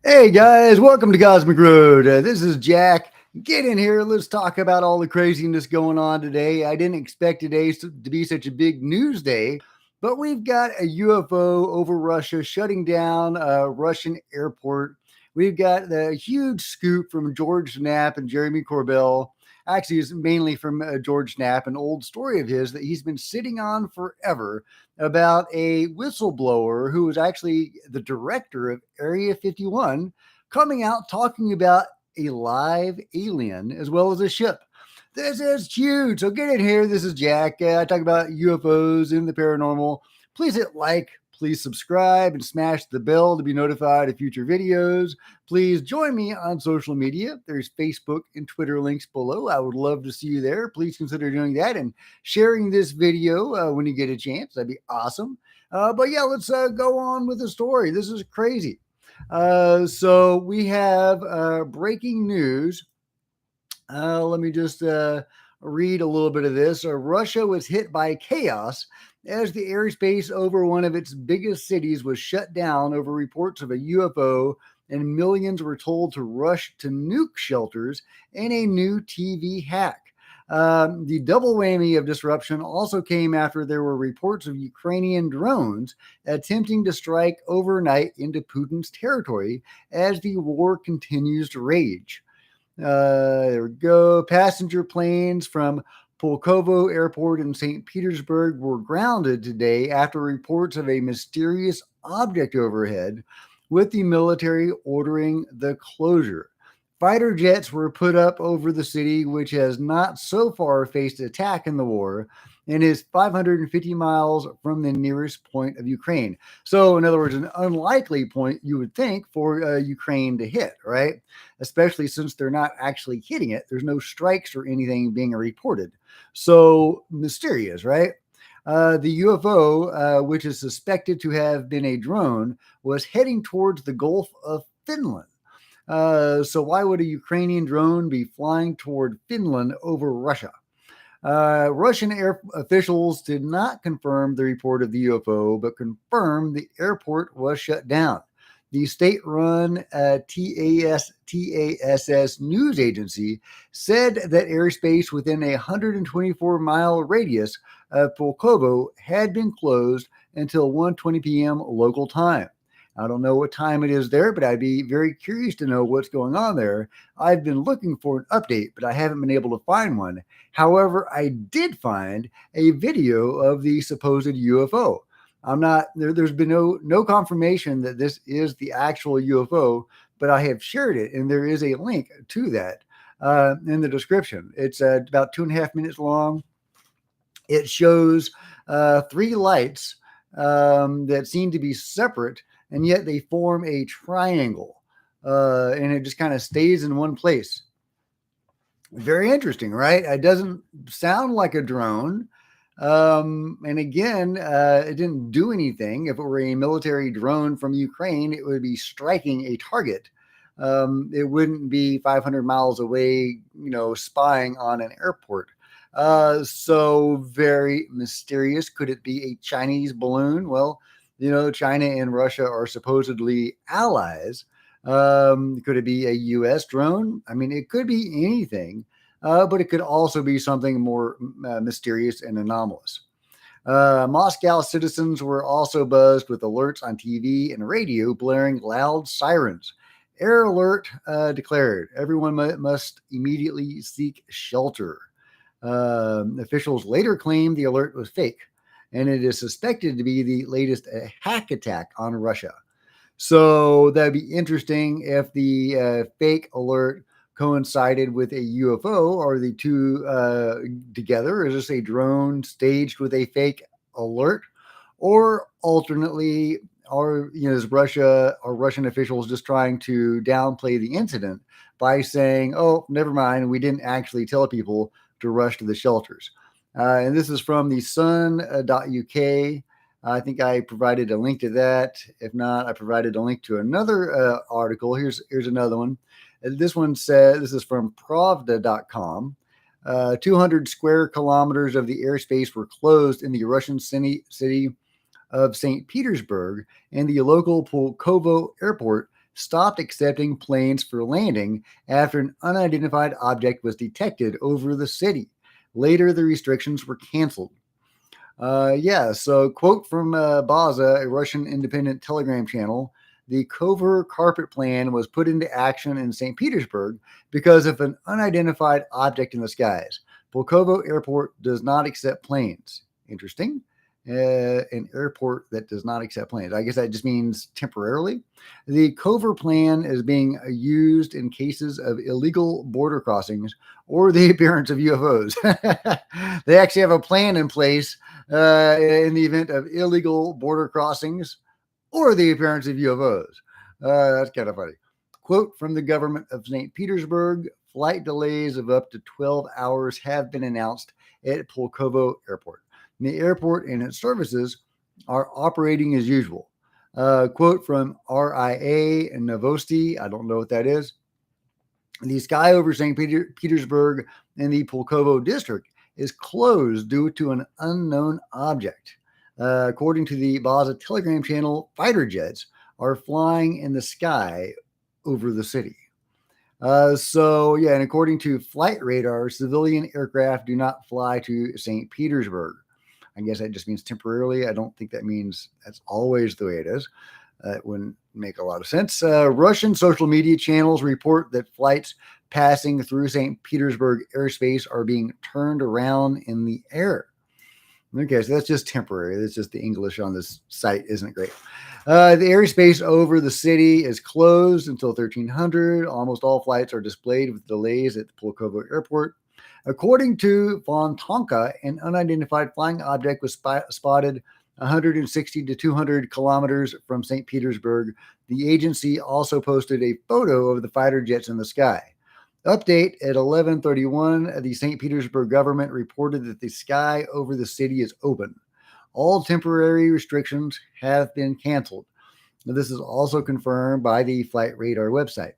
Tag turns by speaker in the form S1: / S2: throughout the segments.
S1: Hey guys, welcome to Cosmic Road. This is Jack. Get in here. Let's talk about all the craziness going on today. I didn't expect today to be such a big news day, but we've got a UFO over Russia shutting down a Russian airport. We've got the huge scoop from George Knapp and Jeremy Corbell. Actually, it's mainly from George Knapp, an old story of his that he's been sitting on forever about a whistleblower who was actually the director of Area 51 coming out talking about a live alien as well as a ship. This is huge. So get in here. This is Jack. I talk about UFOs and the paranormal. Please hit like, please subscribe, and smash the bell to be notified of future videos. Please join me on social media. There's Facebook and Twitter links below. I would love to see you there. Please consider doing that and sharing this video when you get a chance. That'd be awesome. But yeah, let's go on with the story. This is crazy. So we have breaking news. Let me just read a little bit of this. Russia was hit by chaos as the airspace over one of its biggest cities was shut down over reports of a UFO, and millions were told to rush to nuke shelters in a new TV hack. The double whammy of disruption also came after there were reports of Ukrainian drones attempting to strike overnight into Putin's territory as the war continues to rage. There we go. Passenger planes from Pulkovo Airport in St. Petersburg were grounded today after reports of a mysterious object overhead, with the military ordering the closure. Fighter jets were put up over the city, which has not so far faced attack in the war and is 550 miles from the nearest point of Ukraine. So, in other words, an unlikely point you would think for Ukraine to hit, right? Especially since they're not actually hitting it. There's no strikes or anything being reported. So, mysterious, right? The UFO, which is suspected to have been a drone, was heading towards the Gulf of Finland. So why would a Ukrainian drone be flying toward Finland over Russia? Russian air officials did not confirm the report of the UFO, but confirmed the airport was shut down. The state-run TASS news agency said that airspace within a 124-mile radius of Pulkovo had been closed until 1:20 p.m. local time. I don't know what time it is there, but I'd be very curious to know what's going on there. I've been looking for an update, but I haven't been able to find one. However, I did find a video of the supposed UFO. I'm not there. There's been no confirmation that this is the actual UFO, but I have shared it, and there is a link to that in the description. It's about 2.5 minutes long. It shows three lights that seem to be separate, and yet they form a triangle, and it just kind of stays in one place. Very interesting, right? It doesn't sound like a drone. And again, it didn't do anything. If it were a military drone from Ukraine, it would be striking a target. It wouldn't be 500 miles away, spying on an airport. So very mysterious. Could it be a Chinese balloon? Well, China and Russia are supposedly allies. Could it be a U.S. drone? I mean, it could be anything, but it could also be something more mysterious and anomalous. Moscow citizens were also buzzed with alerts on TV and radio blaring loud sirens. Air alert declared. Everyone must immediately seek shelter. Officials later claimed the alert was fake, and it is suspected to be the latest hack attack on Russia. So that'd be interesting if the fake alert coincided with a UFO. Are the two together? Is this a drone staged with a fake alert? Or alternately, is Russia or Russian officials just trying to downplay the incident by saying, oh, never mind, we didn't actually tell people to rush to the shelters? And this is from the sun.uk. I think I provided a link to that. If not, I provided a link to another article. Here's another one. This one says, this is from pravda.com. 200 square kilometers of the airspace were closed in the Russian city of St. Petersburg, and the local Pulkovo airport stopped accepting planes for landing after an unidentified object was detected over the city. Later, the restrictions were canceled. Yeah, so quote from Baza, a Russian independent telegram channel. The Cover carpet plan was put into action in St. Petersburg because of an unidentified object in the skies. Pulkovo Airport does not accept planes. Interesting. An airport that does not accept planes. I guess that just means temporarily. The Cover plan is being used in cases of illegal border crossings or the appearance of UFOs. They actually have a plan in place in the event of illegal border crossings or the appearance of UFOs. That's kind of funny. Quote from the government of St. Petersburg: flight delays of up to 12 hours have been announced at Pulkovo Airport. The airport and its services are operating as usual. Quote from RIA Novosti. I don't know what that is. The sky over St. Petersburg and the Pulkovo district is closed due to an unknown object. According to the Baza Telegram channel, fighter jets are flying in the sky over the city. And according to flight radar, civilian aircraft do not fly to St. Petersburg. I guess that just means temporarily. I don't think that means that's always the way it is. That wouldn't make a lot of sense. Russian social media channels report that flights passing through St. Petersburg airspace are being turned around in the air. Okay, so that's just temporary. That's just the English on this site isn't great. The airspace over the city is closed until 1300. Almost all flights are displayed with delays at the Pulkovo Airport. According to Von Tonka, an unidentified flying object was spotted 160 to 200 kilometers from St. Petersburg. The agency also posted a photo of the fighter jets in the sky. Update at 11:31, the St. Petersburg government reported that the sky over the city is open. All temporary restrictions have been canceled. Now, this is also confirmed by the Flight Radar website.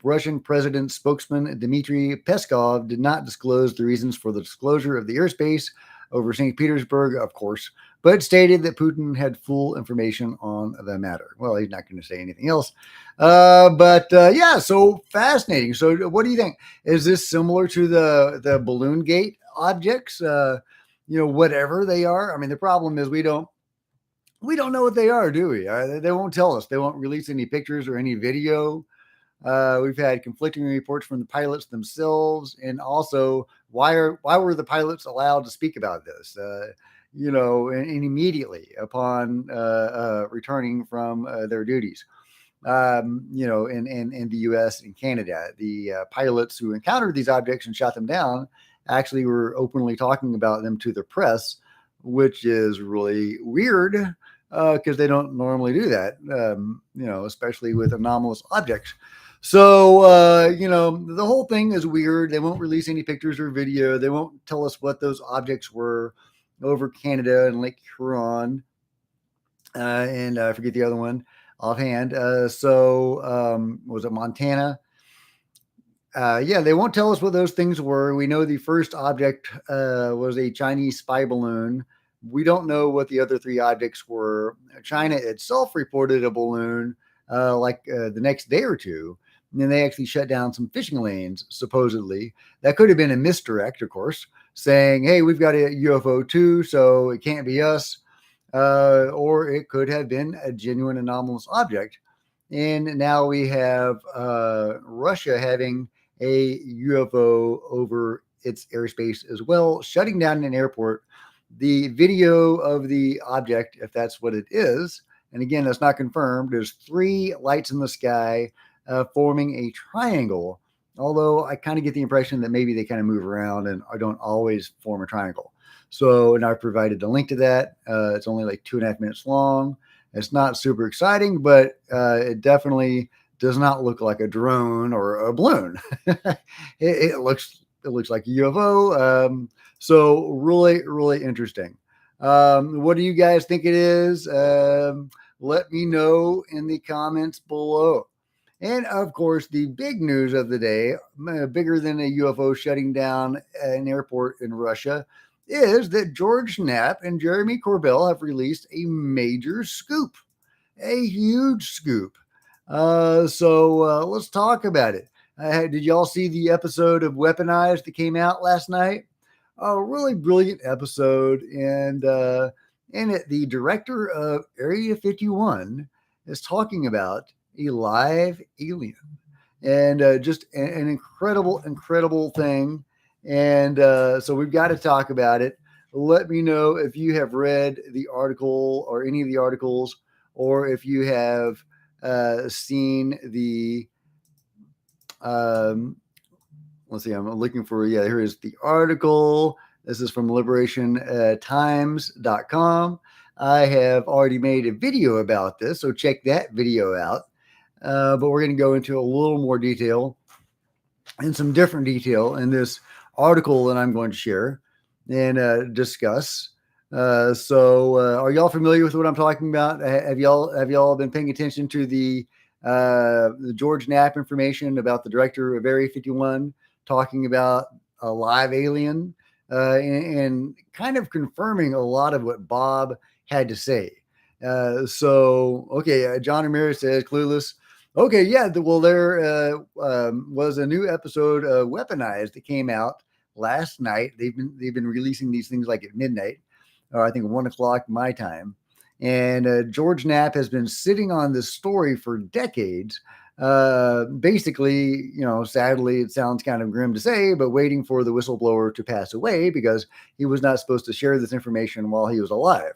S1: Russian president spokesman Dmitry Peskov did not disclose the reasons for the disclosure of the airspace over St. Petersburg, of course, but stated that Putin had full information on the matter. Well, he's not going to say anything else. So fascinating. So what do you think? Is this similar to the balloon gate objects? Whatever they are. I mean, the problem is we don't know what they are, do we? They won't tell us. They won't release any pictures or any video. We've had conflicting reports from the pilots themselves, and also why were the pilots allowed to speak about this? And immediately upon returning from their duties, in the U.S. and Canada, the pilots who encountered these objects and shot them down actually were openly talking about them to the press, which is really weird because they don't normally do that, especially with anomalous objects. So, the whole thing is weird. They won't release any pictures or video. They won't tell us what those objects were over Canada and Lake Huron. And I forget the other one offhand. Was it Montana? They won't tell us what those things were. We know the first object was a Chinese spy balloon. We don't know what the other three objects were. China itself reported a balloon the next day or two. And then they actually shut down some fishing lanes, supposedly. That could have been a misdirect, of course, saying, hey, we've got a UFO too, so it can't be us. Or it could have been a genuine anomalous object. And now we have Russia having a UFO over its airspace as well, shutting down an airport. The video of the object, if that's what it is, and again, that's not confirmed, there's three lights in the sky forming a triangle, although I kind of get the impression that maybe they kind of move around and don't always form a triangle. So, and I've provided a link to that. It's only like 2.5 minutes long. It's not super exciting, but it definitely does not look like a drone or a balloon. it looks like a UFO. So really, really interesting. What do you guys think it is? Let me know in the comments below. And of course, the big news of the day, bigger than a UFO shutting down an airport in Russia, is that George Knapp and Jeremy Corbell have released a major scoop, a huge scoop. Let's talk about it. Did y'all see the episode of Weaponized that came out last night? A really brilliant episode, and in it, the director of Area 51 is talking about a live alien, and just an incredible, incredible thing. And so we've got to talk about it. Let me know if you have read the article or any of the articles, or if you have seen the. Um, let's see, I'm looking for, yeah, here is the article. This is from liberationtimes.com. I have already made a video about this, so check that video out. But we're going to go into a little more detail and some different detail in this article that I'm going to share and discuss. Are y'all familiar with what I'm talking about? Have y'all been paying attention to the George Knapp information about the director of Area 51 talking about a live alien and kind of confirming a lot of what Bob had to say? Okay, John Ramirez says clueless. Okay, yeah. Well, there was a new episode of Weaponized that came out last night. They've been releasing these things like at midnight, or I think 1 o'clock my time. And George Knapp has been sitting on this story for decades. Basically, sadly, it sounds kind of grim to say, but waiting for the whistleblower to pass away because he was not supposed to share this information while he was alive.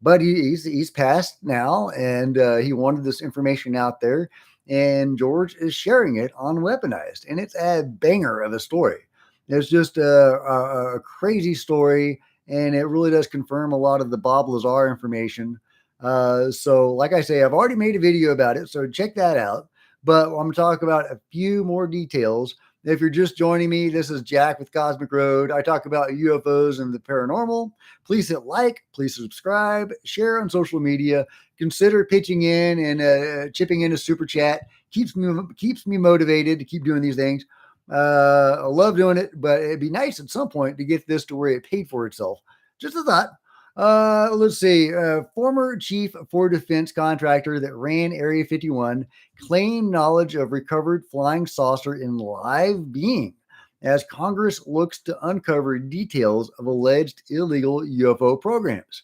S1: But he's passed now, and he wanted this information out there, and George is sharing it on Weaponized, and it's a banger of a story. It's just a crazy story, and it really does confirm a lot of the Bob Lazar information. Like I say, I've already made a video about it, so check that out. But I'm going to talk about a few more details. If you're just joining me, this is Jack with Cosmic Road. I talk about UFOs and the paranormal. Please hit like, please subscribe, share on social media, consider pitching in and chipping in a super chat. Keeps me motivated to keep doing these things. I love doing it, but it'd be nice at some point to get this to where it paid for itself. Just a thought. Let's see. Former chief for defense contractor that ran Area 51 claimed knowledge of recovered flying saucer in live being as Congress looks to uncover details of alleged illegal UFO programs.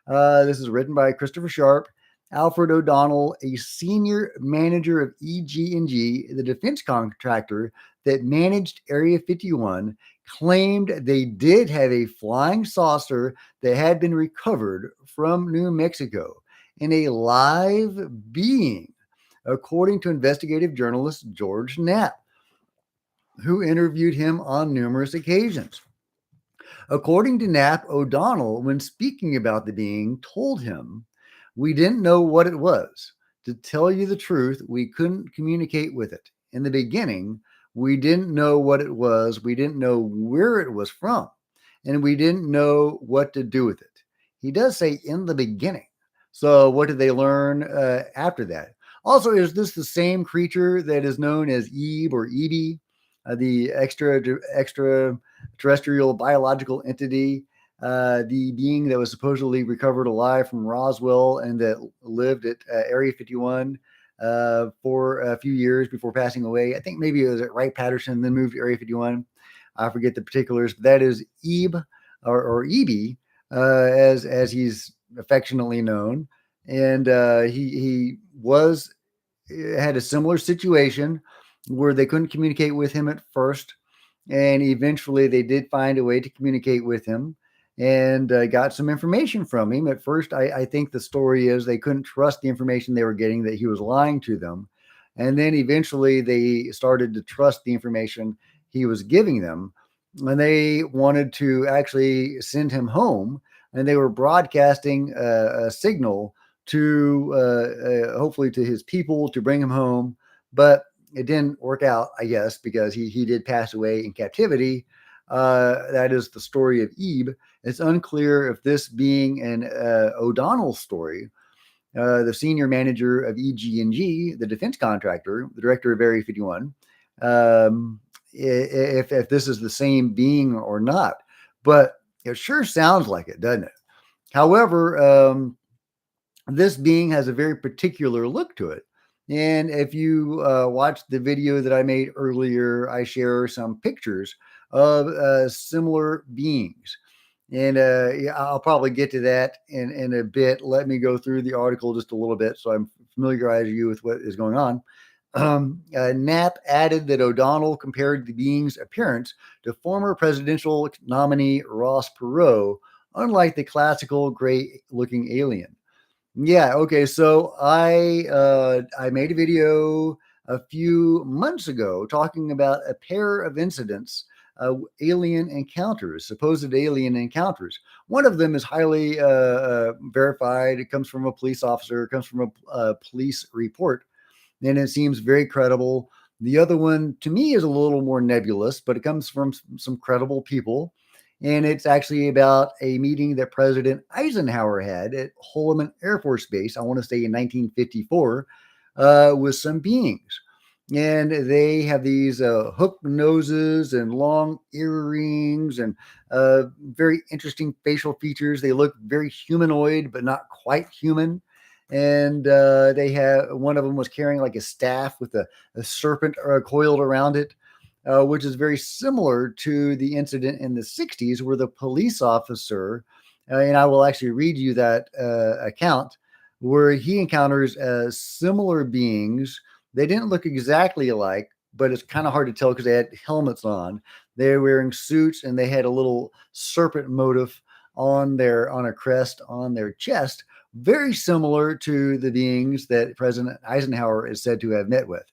S1: This is written by Christopher Sharp. Alfred O'Donnell, a senior manager of EG&G, the defense contractor that managed Area 51, claimed they did have a flying saucer that had been recovered from New Mexico in a live being, according to investigative journalist George Knapp, who interviewed him on numerous occasions. According to Knapp, O'Donnell, when speaking about the being, told him, "We didn't know what it was. To tell you the truth, we couldn't communicate with it. In the beginning, we didn't know what it was. We didn't know where it was from. And we didn't know what to do with it." He does say in the beginning. So what did they learn after that? Also, is this the same creature that is known as Ebe or Ebe, the extraterrestrial biological entity, the being that was supposedly recovered alive from Roswell and that lived at Area 51 for a few years before passing away? I think maybe it was at Wright-Patterson, then moved to Area 51. I forget the particulars, but that is Ebe or Ebe, as he's affectionately known. And he had a similar situation where they couldn't communicate with him at first, and eventually they did find a way to communicate with him and got some information from him. At first, I think the story is they couldn't trust the information they were getting, that he was lying to them. And then eventually they started to trust the information he was giving them. And they wanted to actually send him home. And they were broadcasting a signal to hopefully to his people to bring him home. But it didn't work out, I guess, because he did pass away in captivity. That is the story of Ebe. It's unclear if this being an O'Donnell story, the senior manager of EG&G, the defense contractor, the director of Area 51, if this is the same being or not. But it sure sounds like it, doesn't it? However, this being has a very particular look to it. And if you watched the video that I made earlier, I share some pictures of similar beings. And yeah, I'll probably get to that in a bit. Let me go through the article just a little bit so I'm familiarize you with what is going on. Knapp added that O'Donnell compared the being's appearance to former presidential nominee Ross Perot, unlike the classical gray looking alien. Yeah, okay. So I made a video a few months ago talking about a pair of incidents, alien encounters, supposed alien encounters. One of them is highly verified. It comes from a police officer. It comes from a police report, and it seems very credible. The other one, to me, is a little more nebulous, but it comes from some credible people. And it's actually about a meeting that President Eisenhower had at Holloman Air Force Base, I want to say in 1954, with some beings. And they have these hooked noses and long earrings and very interesting facial features. They look very humanoid, but not quite human. And they have one of them was carrying like a staff with a serpent coiled around it, which is very similar to the incident in the 60s where the police officer, and I will actually read you that account, where he encounters similar beings. They didn't look exactly alike, but it's kind of hard to tell because they had helmets on. They were wearing suits and they had a little serpent motif on a crest on their chest, very similar to the beings that President Eisenhower is said to have met with.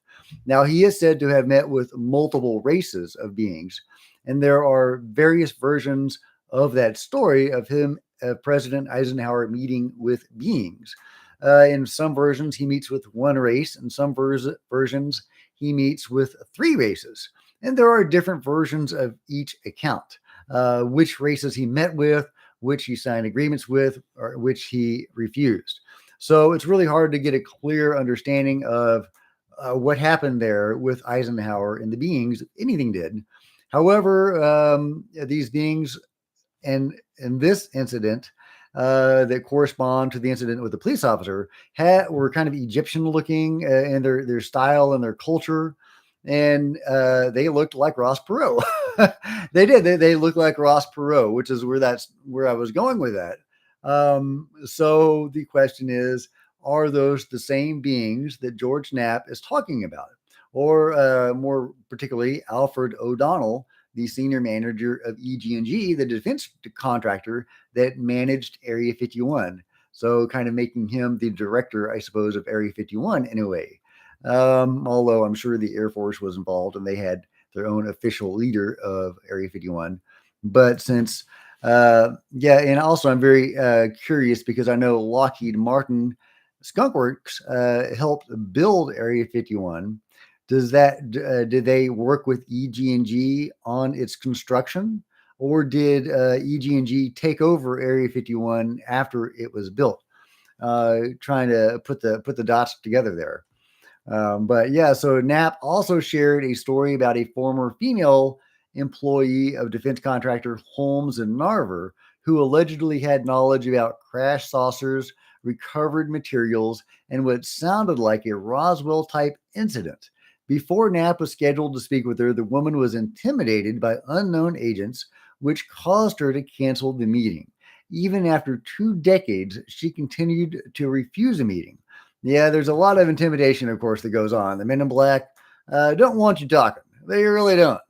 S1: Now, he is said to have met with multiple races of beings, and there are various versions of that story of him, President Eisenhower, meeting with beings. In some versions, he meets with one race, in some versions, he meets with three races. And there are different versions of each account, which races he met with, which he signed agreements with, or which he refused. So it's really hard to get a clear understanding of what happened there with Eisenhower and the beings, if anything did. However, these beings and this incident that correspond to the incident with the police officer were kind of Egyptian looking in their style and their culture. And they looked like Ross Perot. They did. They looked like Ross Perot, which is where I was going with that. So the question is, are those the same beings that George Knapp is talking about? Or more particularly, Alfred O'Donnell, the senior manager of EG&G, the defense contractor that managed Area 51. So kind of making him the director, I suppose, of Area 51 in a way. Although I'm sure the Air Force was involved and they had their own official leader of Area 51. But since, yeah, and also I'm very curious because I know Lockheed Martin Skunk Works helped build Area 51. Did they work with EG&G on its construction, or did EG&G take over Area 51 after it was built? Trying to put the dots together there. But yeah, so Knapp also shared a story about a former female employee of defense contractor Holmes and Narver who allegedly had knowledge about crash saucers, recovered materials, and what sounded like a Roswell type incident. Before Knapp was scheduled to speak with her, the woman was intimidated by unknown agents, which caused her to cancel the meeting. Even after 2 decades, she continued to refuse a meeting. Yeah, there's a lot of intimidation, of course, that goes on. The men in black don't want you talking. They really don't.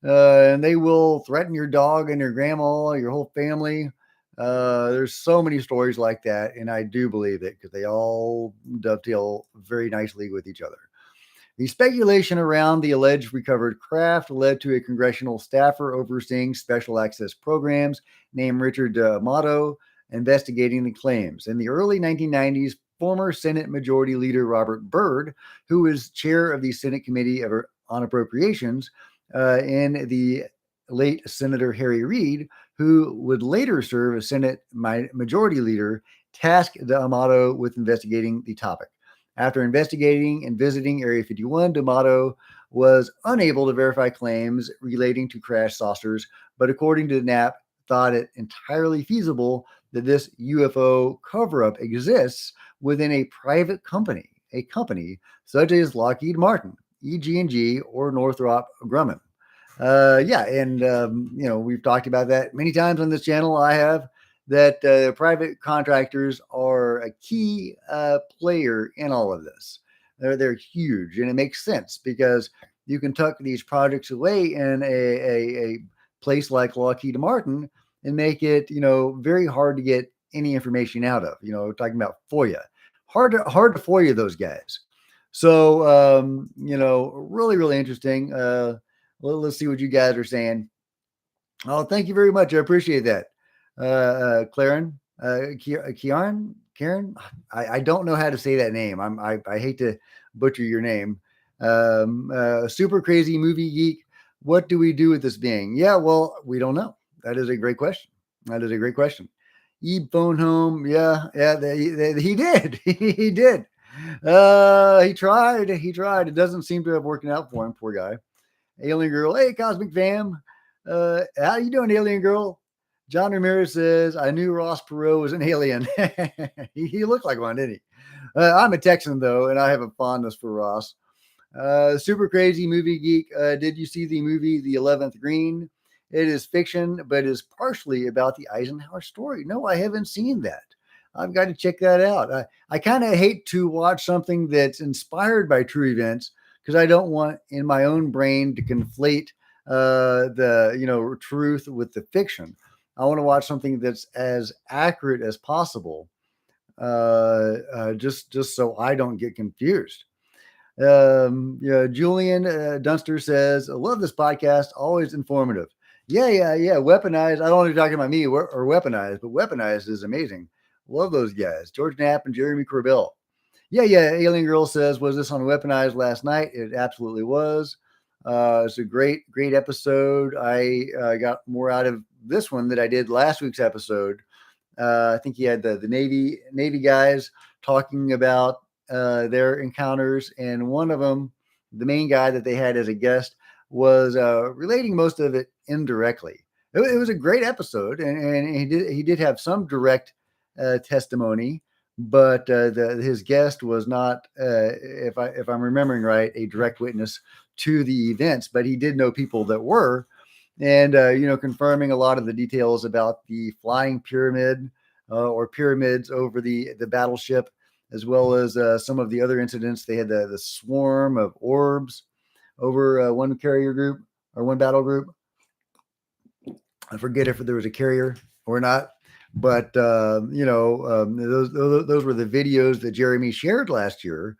S1: And they will threaten your dog and your grandma, your whole family. There's so many stories like that, and I do believe it because they all dovetail very nicely with each other. The speculation around the alleged recovered craft led to a congressional staffer overseeing special access programs named Richard D'Amato investigating the claims. In the early 1990s, former Senate Majority Leader Robert Byrd, who was chair of the Senate Committee on Appropriations, and the late Senator Harry Reid, who would later serve as Senate Majority Leader, tasked D'Amato with investigating the topic. After investigating and visiting Area 51, D'Amato was unable to verify claims relating to crash saucers, but according to Knapp, thought it entirely feasible that this UFO cover-up exists within a private company. a company such as Lockheed Martin, EG&G, or Northrop Grumman. Yeah, and we've talked about that many times on this channel. I have that private contractors are a key player in all of this. They're huge, and it makes sense because you can tuck these projects away in a place like Lockheed Martin and make it very hard to get any information out of. Talking about FOIA, hard to FOIA those guys. So really interesting. Let's see what you guys are saying. Oh, thank you very much. I appreciate that. Claren, Karen. I don't know how to say that name. I hate to butcher your name. Super crazy movie geek. What do we do with this being? Yeah, well, we don't know. That is a great question. Phone home. Yeah, he did. He did. He tried. It doesn't seem to have worked out for him. Poor guy. Alien Girl. Hey, Cosmic Fam. How you doing, Alien Girl? John Ramirez says, I knew Ross Perot was an alien. He looked like one, didn't he? I'm a Texan, though, and I have a fondness for Ross. Super crazy movie geek. Did you see the movie The 11th Green? It is fiction, but is partially about the Eisenhower story. No, I haven't seen that. I've got to check that out. I kind of hate to watch something that's inspired by true events because I don't want in my own brain to conflate the truth with the fiction. I want to watch something that's as accurate as possible, just so I don't get confused. Julian Dunster says, I love this podcast, always informative. Yeah. Weaponized. I don't know if you're talking about me or Weaponized, but Weaponized is amazing. Love those guys. George Knapp and Jeremy Corbell. Yeah. Alien Girl says, was this on Weaponized last night? It absolutely was. It's a great episode. I got more out of this one than I did last week's episode. I think he had the Navy guys talking about their encounters, and one of them, the main guy that they had as a guest, was relating most of it indirectly. It was a great episode, and he did have some direct testimony, but his guest was not, if I'm remembering right, a direct witness to the events, but he did know people that were, and confirming a lot of the details about the flying pyramid or pyramids over the battleship, as well as some of the other incidents. They had the swarm of orbs over one carrier group or one battle group. I forget if there was a carrier or not, but those were the videos that Jeremy shared last year.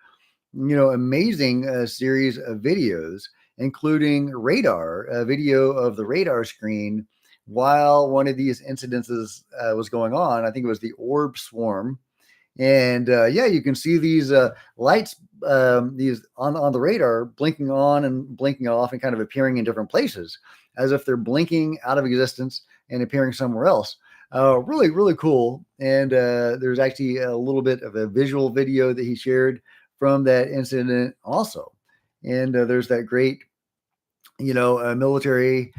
S1: Amazing series of videos, including radar, a video of the radar screen while one of these incidences was going on. I think it was the orb swarm. And you can see these lights, these on the radar, blinking on and blinking off and kind of appearing in different places as if they're blinking out of existence and appearing somewhere else. Really cool. And there's actually a little bit of a visual video that he shared from that incident also. And there's that great, military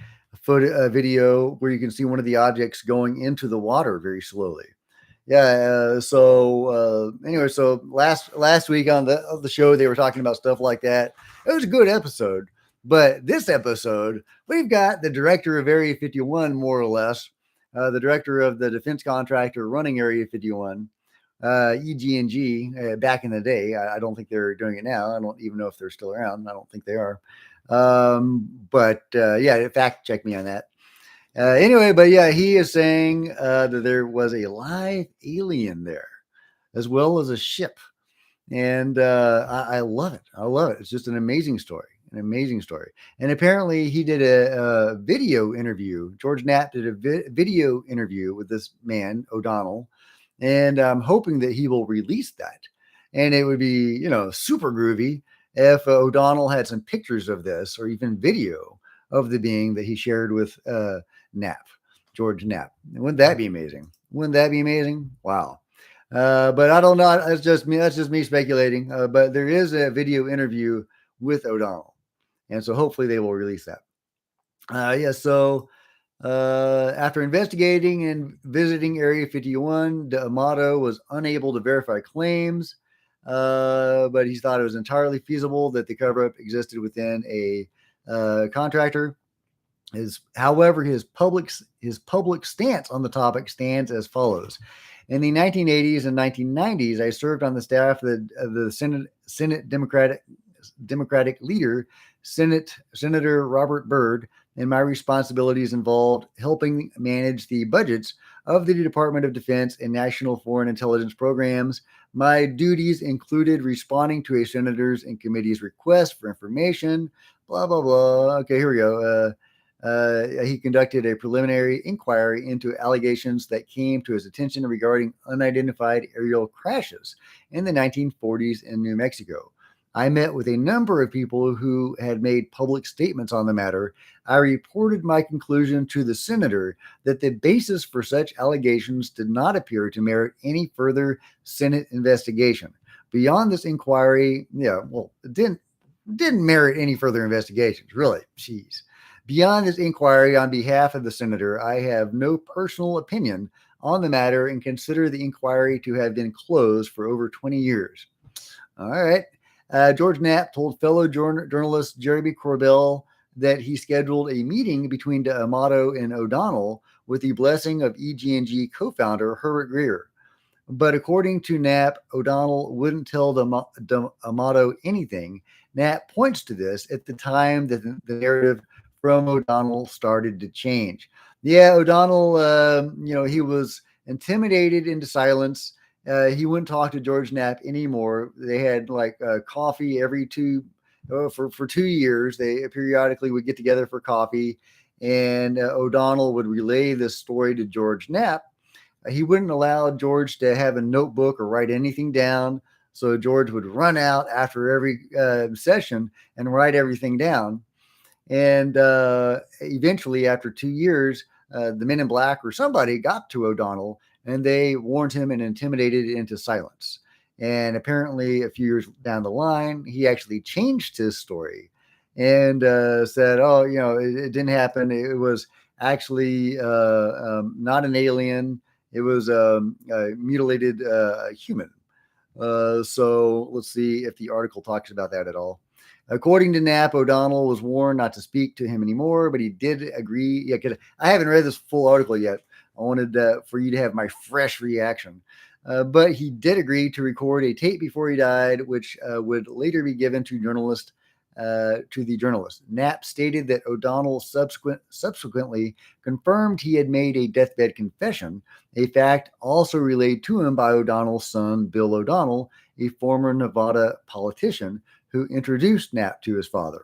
S1: video where you can see one of the objects going into the water very slowly. Yeah. So last week on the show, they were talking about stuff like that. It was a good episode, but this episode, we've got the director of Area 51, more or less, the director of the defense contractor running Area 51, EG&G, back in the day. I don't think they're doing it now. I don't even know if they're still around. I don't think they are. Fact check me on that. Anyway, but yeah, he is saying that there was a live alien there, as well as a ship, and I love it. It's just an amazing story. And apparently, he did a video interview. George Knapp did a video interview with this man, O'Donnell, and I'm hoping that he will release that. And it would be, super groovy if O'Donnell had some pictures of this or even video of the being that he shared with George Knapp. Wouldn't that be amazing? Wow. But I don't know. That's just me speculating. But there is a video interview with O'Donnell, and so hopefully they will release that. So after investigating and visiting Area 51, D'Amato was unable to verify claims but he thought it was entirely feasible that the cover-up existed within a contractor. However, his public stance on the topic stands as follows. In the 1980s and 1990s, I served on the staff of the Senate Democratic leader, Senator Robert Byrd, and my responsibilities involved helping manage the budgets of the Department of Defense and national foreign intelligence programs. My duties included responding to a senator's and committee's request for information. Blah blah blah. Okay, here we go. He conducted a preliminary inquiry into allegations that came to his attention regarding unidentified aerial crashes in the 1940s in New Mexico. I met with a number of people who had made public statements on the matter. I reported my conclusion to the senator that the basis for such allegations did not appear to merit any further Senate investigation. Beyond this inquiry, it didn't merit any further investigations, really. Jeez. Beyond this inquiry on behalf of the senator, I have no personal opinion on the matter and consider the inquiry to have been closed for over 20 years. All right. George Knapp told fellow journalist Jeremy Corbell that he scheduled a meeting between D'Amato and O'Donnell with the blessing of EG&G co-founder Herbert Greer. But according to Knapp, O'Donnell wouldn't tell D'Amato anything. Knapp points to this at the time that the narrative from O'Donnell started to change. Yeah, O'Donnell, he was intimidated into silence. He wouldn't talk to George Knapp anymore. They had coffee every for 2 years. They periodically would get together for coffee, and O'Donnell would relay this story to George Knapp. He wouldn't allow George to have a notebook or write anything down. So George would run out after every session and write everything down. And eventually, after 2 years, the Men in Black or somebody got to O'Donnell and they warned him and intimidated into silence. And apparently, a few years down the line, he actually changed his story and said, "Oh, it didn't happen. It was actually not an alien. It was a mutilated human." So let's see if the article talks about that at all. According to Knapp, O'Donnell was warned not to speak to him anymore, but he did agree. Yeah, because I haven't read this full article yet. I wanted for you to have my fresh reaction. But he did agree to record a tape before he died, which would later be given to the journalist. Knapp stated that O'Donnell subsequently confirmed he had made a deathbed confession, a fact also relayed to him by O'Donnell's son, Bill O'Donnell, a former Nevada politician who introduced Knapp to his father.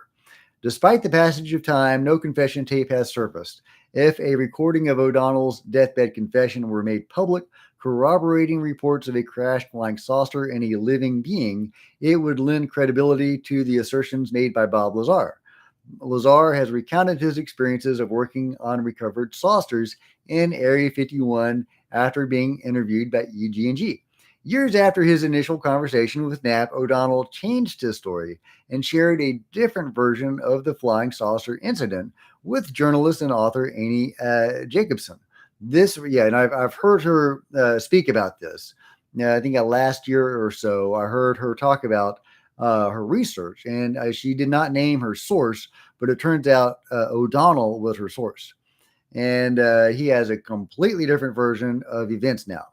S1: Despite the passage of time, no confession tape has surfaced. If a recording of O'Donnell's deathbed confession were made public, corroborating reports of a crashed flying saucer and a living being, it would lend credibility to the assertions made by Bob Lazar. Lazar has recounted his experiences of working on recovered saucers in Area 51 after being interviewed by EG&G. Years after his initial conversation with Knapp, O'Donnell changed his story and shared a different version of the flying saucer incident with journalist and author Annie Jacobson. And I've heard her speak about this. I think last year or so, I heard her talk about her research, and she did not name her source, but it turns out O'Donnell was her source. And he has a completely different version of events now.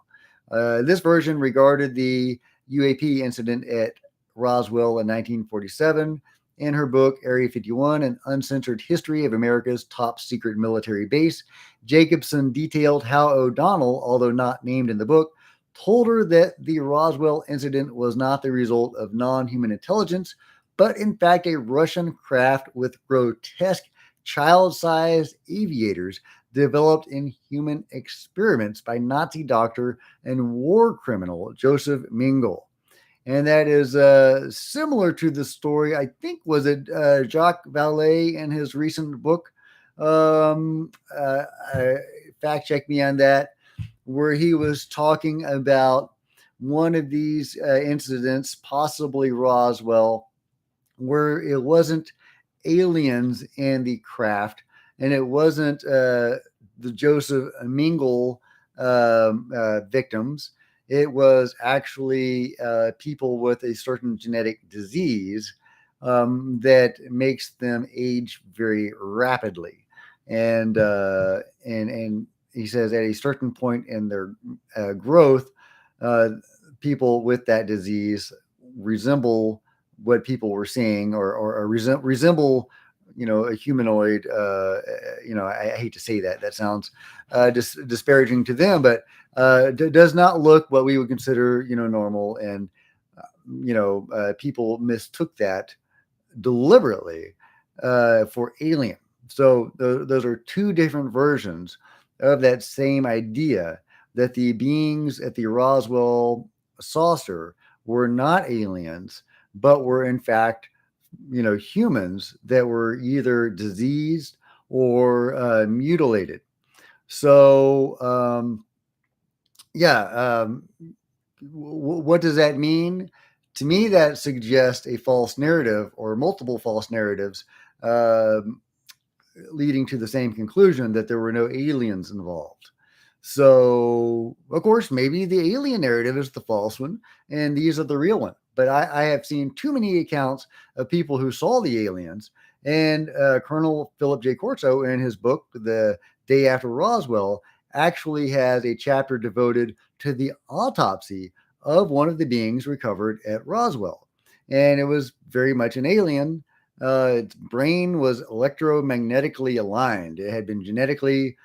S1: This version regarded the U.A.P. incident at Roswell in 1947. In her book, Area 51, An Uncensored History of America's Top Secret Military Base, Jacobson detailed how O'Donnell, although not named in the book, told her that the Roswell incident was not the result of non-human intelligence, but in fact a Russian craft with grotesque child-sized aviators developed in human experiments by Nazi doctor and war criminal Joseph Mengele. And that is similar to the story, I think, was it Jacques Vallée in his recent book? Fact check me on that, where he was talking about one of these incidents, possibly Roswell, where it wasn't aliens in the craft, and it wasn't the Joseph Mengele victims. it was actually people with a certain genetic disease that makes them age very rapidly. And he says at a certain point in their growth, uh, people with that disease resemble what people were seeing, or resemble, a humanoid. I hate to say that. That sounds disparaging to them, but does not look what we would consider, normal. And people mistook that deliberately for alien. So those are two different versions of that same idea, that the beings at the Roswell saucer were not aliens, but were in fact, humans that were either diseased or mutilated. So, yeah, what does that mean? To me, that suggests a false narrative or multiple false narratives, um, leading to the same conclusion, that there were no aliens involved. So, of course, maybe the alien narrative is the false one and these are the real one. But I have seen too many accounts of people who saw the aliens. And Colonel Philip J. Corso, in his book, The Day After Roswell, actually has a chapter devoted to the autopsy of one of the beings recovered at Roswell. And it was very much an alien. Its brain was electromagnetically aligned. It had been genetically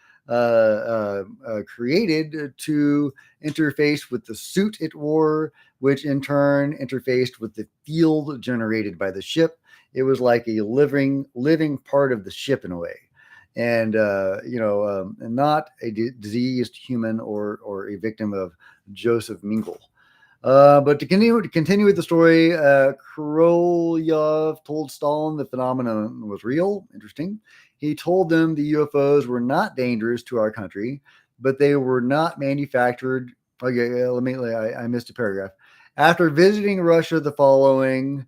S1: created to interface with the suit it wore, which in turn interfaced with the field generated by the ship. It was like a living part of the ship in a way, and and not a diseased human, or a victim of Joseph Mingle. But to continue with the story, Korolev told Stalin the phenomenon was real. Interesting. He told them the UFOs were not dangerous to our country, but they were not manufactured. Okay, I missed a paragraph. After visiting Russia uh, following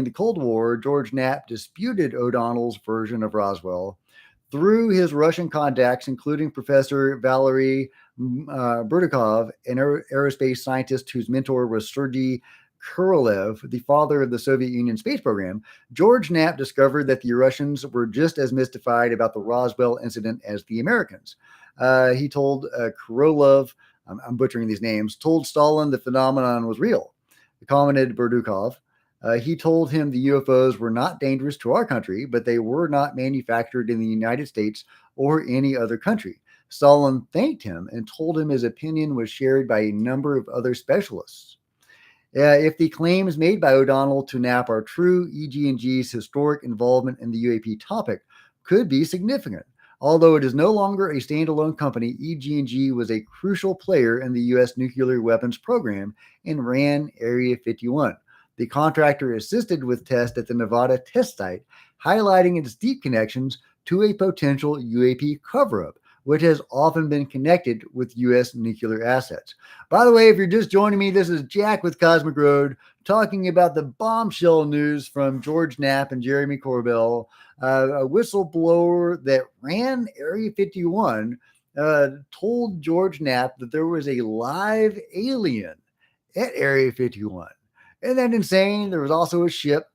S1: the Cold War, George Knapp disputed O'Donnell's version of Roswell through his Russian contacts, including Professor Valery Burdakov, an aerospace scientist whose mentor was Sergei Korolev, the father of the Soviet Union space program. George Knapp discovered that the Russians were just as mystified about the Roswell incident as the Americans. He told Korolev, I'm butchering these names, told Stalin the phenomenon was real. Commented Burdukov. He told him the UFOs were not dangerous to our country, but they were not manufactured in the United States or any other country. Stalin thanked him and told him his opinion was shared by a number of other specialists. If the claims made by O'Donnell to Knapp are true, EG&G's historic involvement in the UAP topic could be significant. Although it is no longer a standalone company, EG&G was a crucial player in the U.S. nuclear weapons program and ran Area 51. The contractor assisted with tests at the Nevada test site, highlighting its deep connections to a potential UAP cover-up, which has often been connected with U.S. nuclear assets. By the way, if you're just joining me, this is Jack with Cosmic Road talking about the bombshell news from George Knapp and Jeremy Corbell, a whistleblower that ran Area 51, told George Knapp that there was a live alien at Area 51. Isn't that insane? There was also a ship.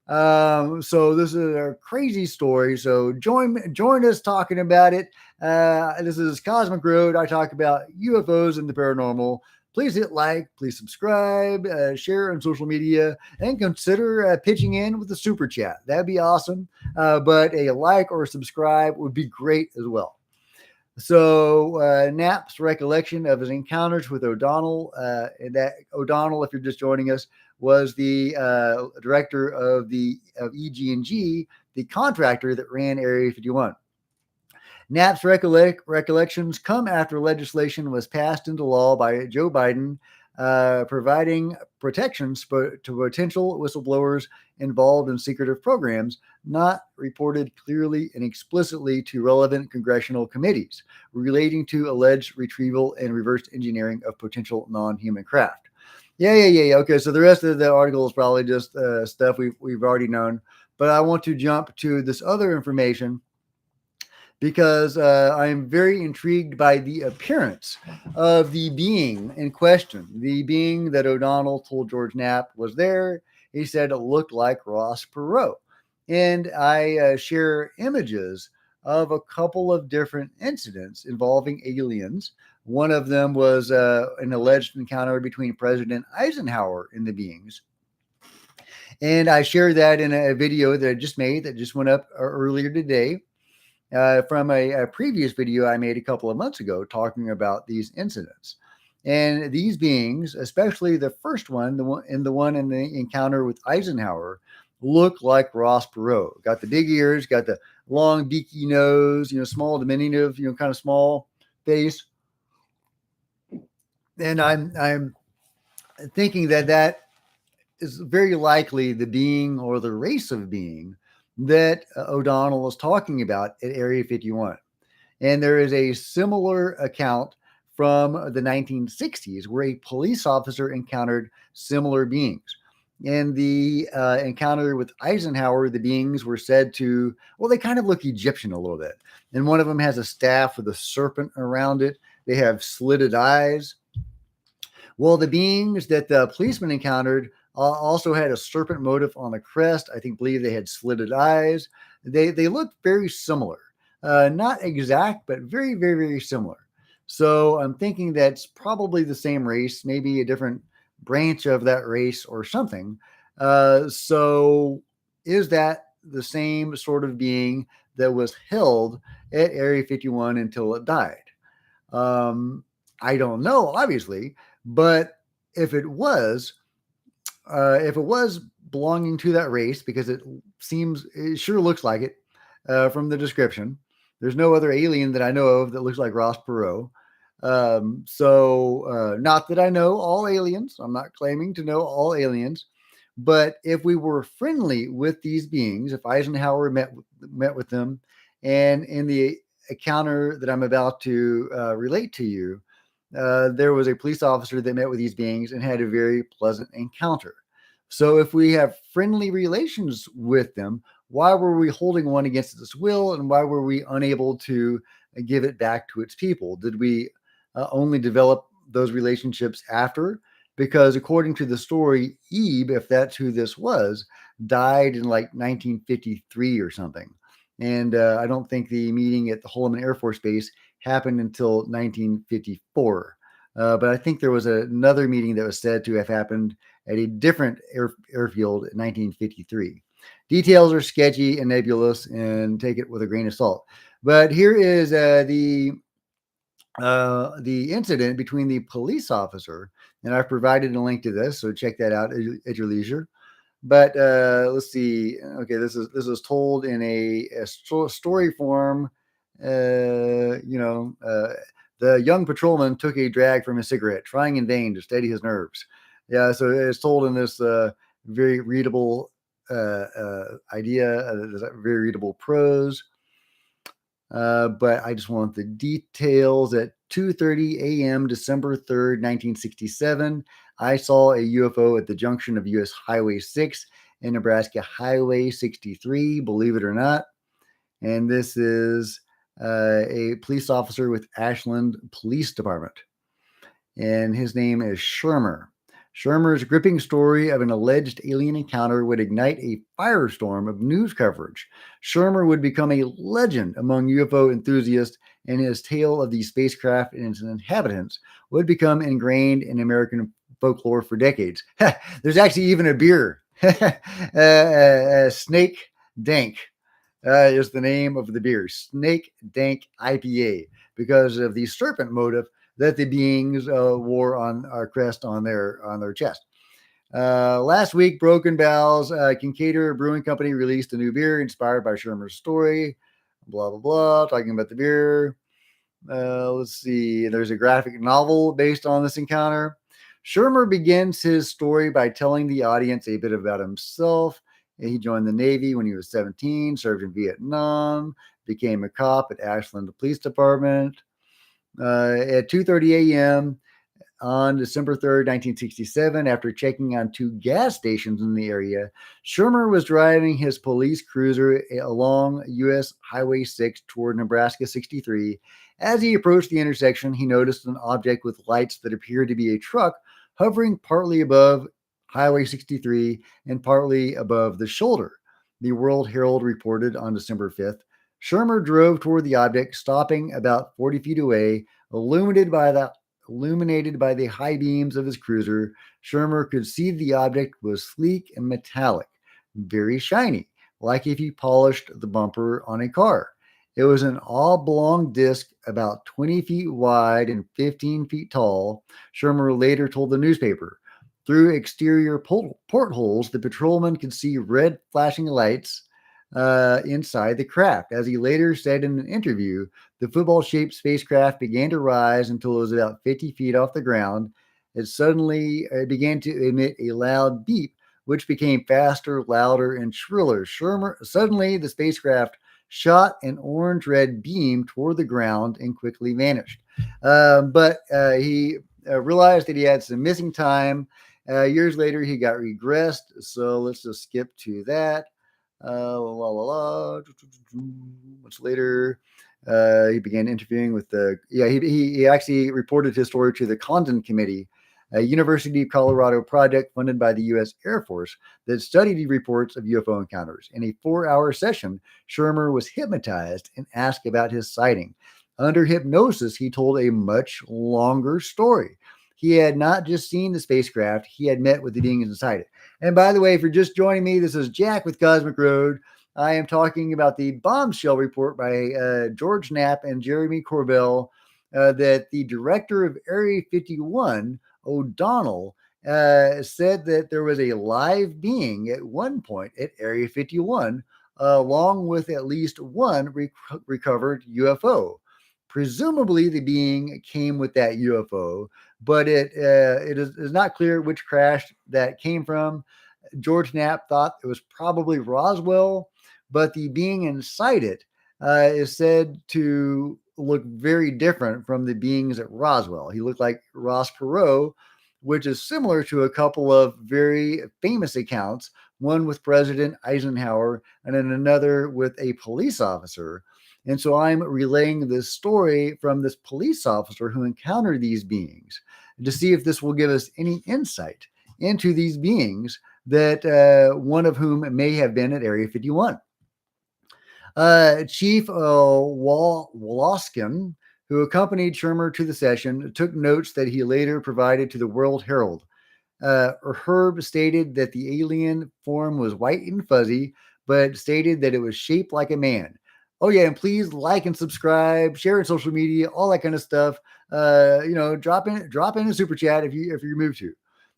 S1: So this is a crazy story. So join us talking about it. This is Cosmic Road. I talk about UFOs and the paranormal. Please hit like, please subscribe, share on social media, and consider pitching in with a super chat. That'd be awesome. But a like or subscribe would be great as well. So Knapp's recollection of his encounters with O'Donnell, and that O'Donnell, if you're just joining us, was the director of EG&G, the contractor that ran Area 51. Knapp's recollections come after legislation was passed into law by Joe Biden, providing protections to potential whistleblowers involved in secretive programs, not reported clearly and explicitly to relevant congressional committees, relating to alleged retrieval and reverse engineering of potential non-human craft. Yeah. Okay, so the rest of the article is probably just stuff we've already known, but I want to jump to this other information because I am very intrigued by the appearance of the being in question, the being that O'Donnell told George Knapp was there. He said it looked like Ross Perot. And I share images of a couple of different incidents involving aliens. One of them was an alleged encounter between President Eisenhower and the beings. And I shared that in a video that I just made that just went up earlier today from a previous video I made a couple of months ago talking about these incidents. And these beings, especially the first one, the one in the encounter with Eisenhower, look like Ross Perot. Got the big ears, got the long beaky nose, small, diminutive, kind of small face. And I'm thinking that is very likely the being or the race of being that O'Donnell was talking about at Area 51. And there is a similar account from the 1960s where a police officer encountered similar beings. In the encounter with Eisenhower, the beings were said to, well, they kind of look Egyptian a little bit. And one of them has a staff with a serpent around it. They have slitted eyes. Well, the beings that the policeman encountered also had a serpent motif on the crest. Believe they had slitted eyes. They looked very similar. Not exact, but very, very, very similar. So I'm thinking that's probably the same race, maybe a different branch of that race or something. So is that the same sort of being that was held at Area 51 until it died? I don't know, obviously, but if it was belonging to that race, because it sure looks like it from the description. There's no other alien that I know of that looks like Ross Perot. Not that I know all aliens. I'm not claiming to know all aliens. But if we were friendly with these beings, if Eisenhower met with them, and in the encounter that I'm about to relate to you, there was a police officer that met with these beings and had a very pleasant encounter. So if we have friendly relations with them, why were we holding one against its will, and why were we unable to give it back to its people? Did we only develop those relationships after? Because according to the story, Ebe, if that's who this was, died in like 1953 or something. And I don't think the meeting at the Holloman Air Force Base happened until 1954. But I think there was another meeting that was said to have happened at a different airfield in 1953. Details are sketchy and nebulous, and take it with a grain of salt. But here is the incident between the police officer, and I've provided a link to this, so check that out at your leisure. But let's see. Okay, this is told in a story form. The young patrolman took a drag from his cigarette, trying in vain to steady his nerves. Yeah, so it's told in this very readable idea, very readable prose. But I just want the details. At 2:30 a.m., December 3rd, 1967, I saw a UFO at the junction of U.S. Highway 6 and Nebraska Highway 63, believe it or not. And this is a police officer with Ashland Police Department. And his name is Shermer. Shermer's gripping story of an alleged alien encounter would ignite a firestorm of news coverage. Shermer would become a legend among UFO enthusiasts, and his tale of the spacecraft and its inhabitants would become ingrained in American folklore for decades. There's actually even a beer. Snake Dank is the name of the beer. Snake Dank IPA, because of the serpent motif that the beings wore on our crest on their chest. Last week, Broken Bowels Kincaid Brewing Company released a new beer inspired by Shermer's story. Blah, blah, blah. Talking about the beer. Let's see. There's a graphic novel based on this encounter. Shermer begins his story by telling the audience a bit about himself. He joined the Navy when he was 17, served in Vietnam, became a cop at Ashland Police Department. At 2:30 a.m., on December 3rd, 1967, after checking on two gas stations in the area, Shermer was driving his police cruiser along US Highway 6 toward Nebraska 63. As he approached the intersection, he noticed an object with lights that appeared to be a truck hovering partly above Highway 63 and partly above the shoulder. The World Herald reported on December 5th. Shermer drove toward the object, stopping about 40 feet away, illuminated by the high beams of his cruiser. Shermer could see the object was sleek and metallic, very shiny, like if he polished the bumper on a car. It was an oblong disc about 20 feet wide and 15 feet tall, Shermer later told the newspaper. Through exterior portholes, the patrolman could see red flashing lights inside the craft. As he later said in an interview, the football shaped spacecraft began to rise until it was about 50 feet off the ground. It suddenly began to emit a loud beep, which became faster, louder, and shriller. Suddenly, the spacecraft shot an orange red beam toward the ground and quickly vanished. But he realized that he had some missing time. Years later, he got regressed. So let's just skip to that. Much later, he began interviewing with he actually reported his story to the Condon Committee, a University of Colorado project funded by the U.S. Air Force that studied reports of UFO encounters. In a 4-hour session, Shermer was hypnotized and asked about his sighting. Under hypnosis, he told a much longer story. He had not just seen the spacecraft, he had met with the beings inside it. And by the way, if you're just joining me, this is Jack with Cosmic Road. I am talking about the bombshell report by George Knapp and Jeremy Corbell that the director of Area 51, O'Donnell, said that there was a live being at one point at Area 51, along with at least one recovered UFO. Presumably, the being came with that UFO, but it is not clear which crash that came from. George Knapp thought it was probably Roswell, but the being inside it is said to look very different from the beings at Roswell. He looked like Ross Perot, which is similar to a couple of very famous accounts, one with President Eisenhower and then another with a police officer. And so I'm relaying this story from this police officer who encountered these beings to see if this will give us any insight into these beings, that one of whom may have been at Area 51. Chief Woloskin, who accompanied Shermer to the session, took notes that he later provided to the World Herald. Herb stated that the alien form was white and fuzzy, but stated that it was shaped like a man. Oh yeah, and please like and subscribe, share it on social media, all that kind of stuff. Drop in a super chat if you're moved to.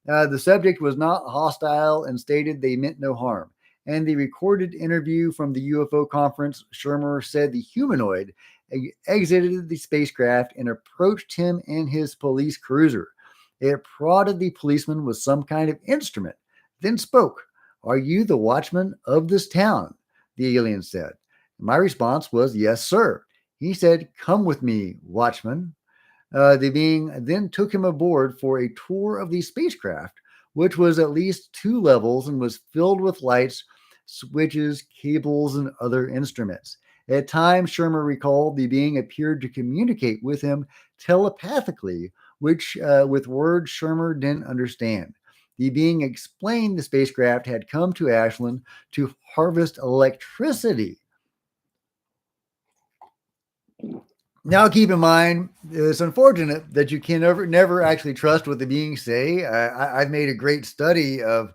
S1: The subject was not hostile and stated they meant no harm. And the recorded interview from the UFO conference, Shermer said the humanoid exited the spacecraft and approached him in his police cruiser. It prodded the policeman with some kind of instrument, then spoke. "Are you the watchman of this town?" the alien said. My response was, "Yes, sir." He said, "Come with me, watchman." The being then took him aboard for a tour of the spacecraft, which was at least 2 levels and was filled with lights, switches, cables, and other instruments. At times, Shermer recalled the being appeared to communicate with him telepathically, which with words Shermer didn't understand. The being explained the spacecraft had come to Ashland to harvest electricity. Now, keep in mind, it's unfortunate that you can never actually trust what the beings say. I've made a great study of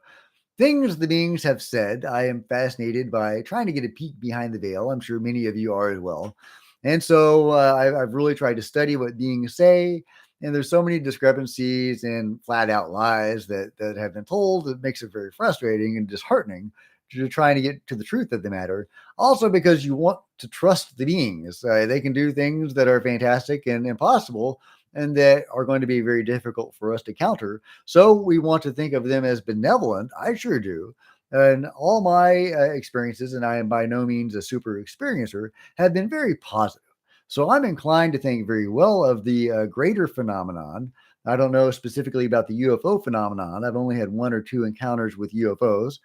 S1: things the beings have said. I am fascinated by trying to get a peek behind the veil. I'm sure many of you are as well. And so I've really tried to study what beings say. And there's so many discrepancies and flat out lies that have been told. It makes it very frustrating and disheartening to trying to get to the truth of the matter. Also, because you want to trust the beings. They can do things that are fantastic and impossible and that are going to be very difficult for us to counter. So we want to think of them as benevolent. I sure do. And all my experiences, and I am by no means a super experiencer, have been very positive. So I'm inclined to think very well of the greater phenomenon, I don't know specifically about the UFO phenomenon. I've only had one or two encounters with UFOs,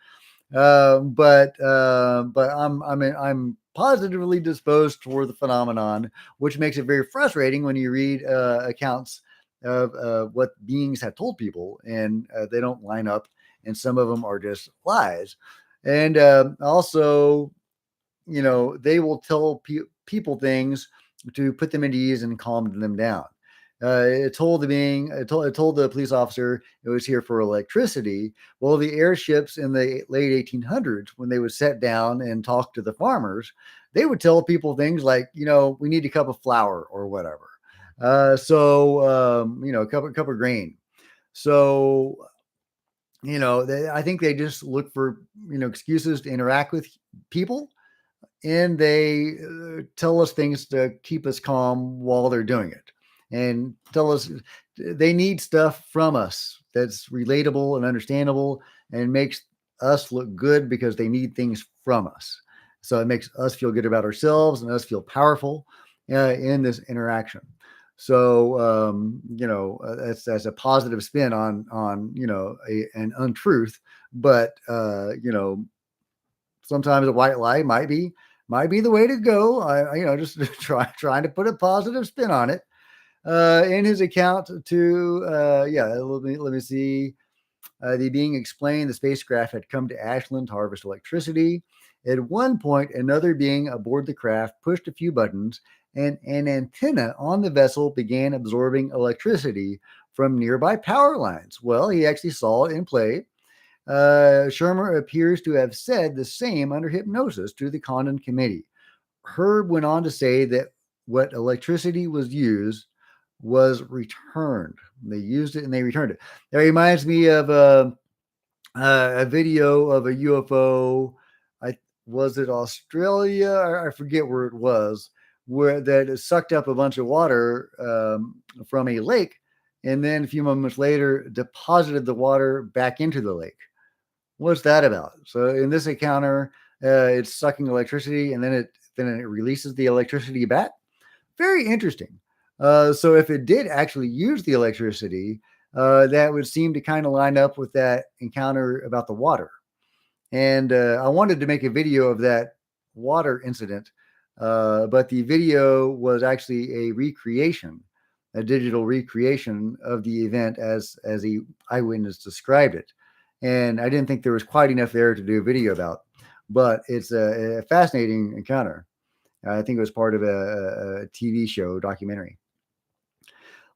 S1: but I'm positively disposed toward the phenomenon, which makes it very frustrating when you read accounts of what beings have told people, and they don't line up, and some of them are just lies. And also, they will tell people things to put them at ease and calm them down. It told the police officer it was here for electricity. Well, the airships in the late 1800s, when they would sit down and talk to the farmers, they would tell people things like, we need a cup of flour or whatever. A cup of grain. So, I think they just look for, excuses to interact with people, and they tell us things to keep us calm while they're doing it, and tell us they need stuff from us that's relatable and understandable and makes us look good because they need things from us. So it makes us feel good about ourselves and us feel powerful in this interaction. So that's a positive spin on an untruth, but sometimes a white lie might be the way to go. Just trying to put a positive spin on it. In his account to, let me see. The being explained the spacecraft had come to Ashland to harvest electricity. At one point, another being aboard the craft pushed a few buttons, and an antenna on the vessel began absorbing electricity from nearby power lines. Well, he actually saw it in play. Shermer appears to have said the same under hypnosis to the Condon Committee. Herb went on to say that what electricity was used was returned. They used it and they returned it. That reminds me of a video of a UFO. Was it Australia? I forget where it was, where that sucked up a bunch of water from a lake, and then a few moments later deposited the water back into the lake. What's that about? So in this encounter, it's sucking electricity, and then it releases the electricity back. Very interesting. So if it did actually use the electricity, that would seem to kind of line up with that encounter about the water. And I wanted to make a video of that water incident, but the video was actually a digital recreation of the event as the eyewitness described it. And I didn't think there was quite enough there to do a video about, but it's a fascinating encounter. I think it was part of a TV show documentary.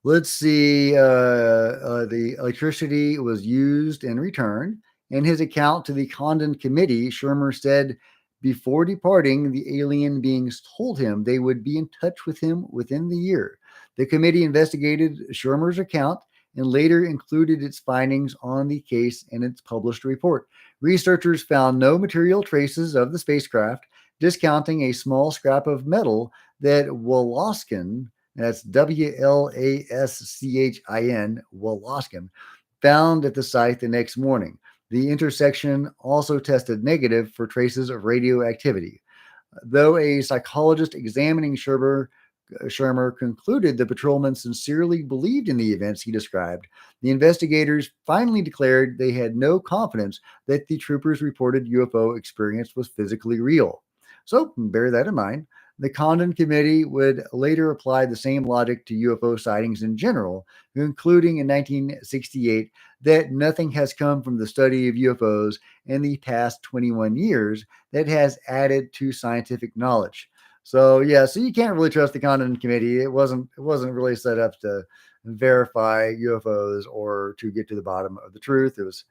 S1: Let's see. The electricity was used and returned. In his account to the Condon Committee, Shermer said before departing, the alien beings told him they would be in touch with him within the year. The committee investigated Shermer's account and later included its findings on the case in its published report. Researchers found no material traces of the spacecraft, discounting a small scrap of metal that Woloskin, that's Wlaschin, Woloskin, found at the site the next morning. The intersection also tested negative for traces of radioactivity. Though a psychologist examining Shermer concluded the patrolman sincerely believed in the events he described, the investigators finally declared they had no confidence that the troopers' reported UFO experience was physically real. So bear that in mind. The Condon Committee would later apply the same logic to UFO sightings in general, concluding in 1968 that nothing has come from the study of UFOs in the past 21 years that has added to scientific knowledge. So you can't really trust the Condon Committee. It wasn't really set up to verify UFOs or to get to the bottom of the truth. It was,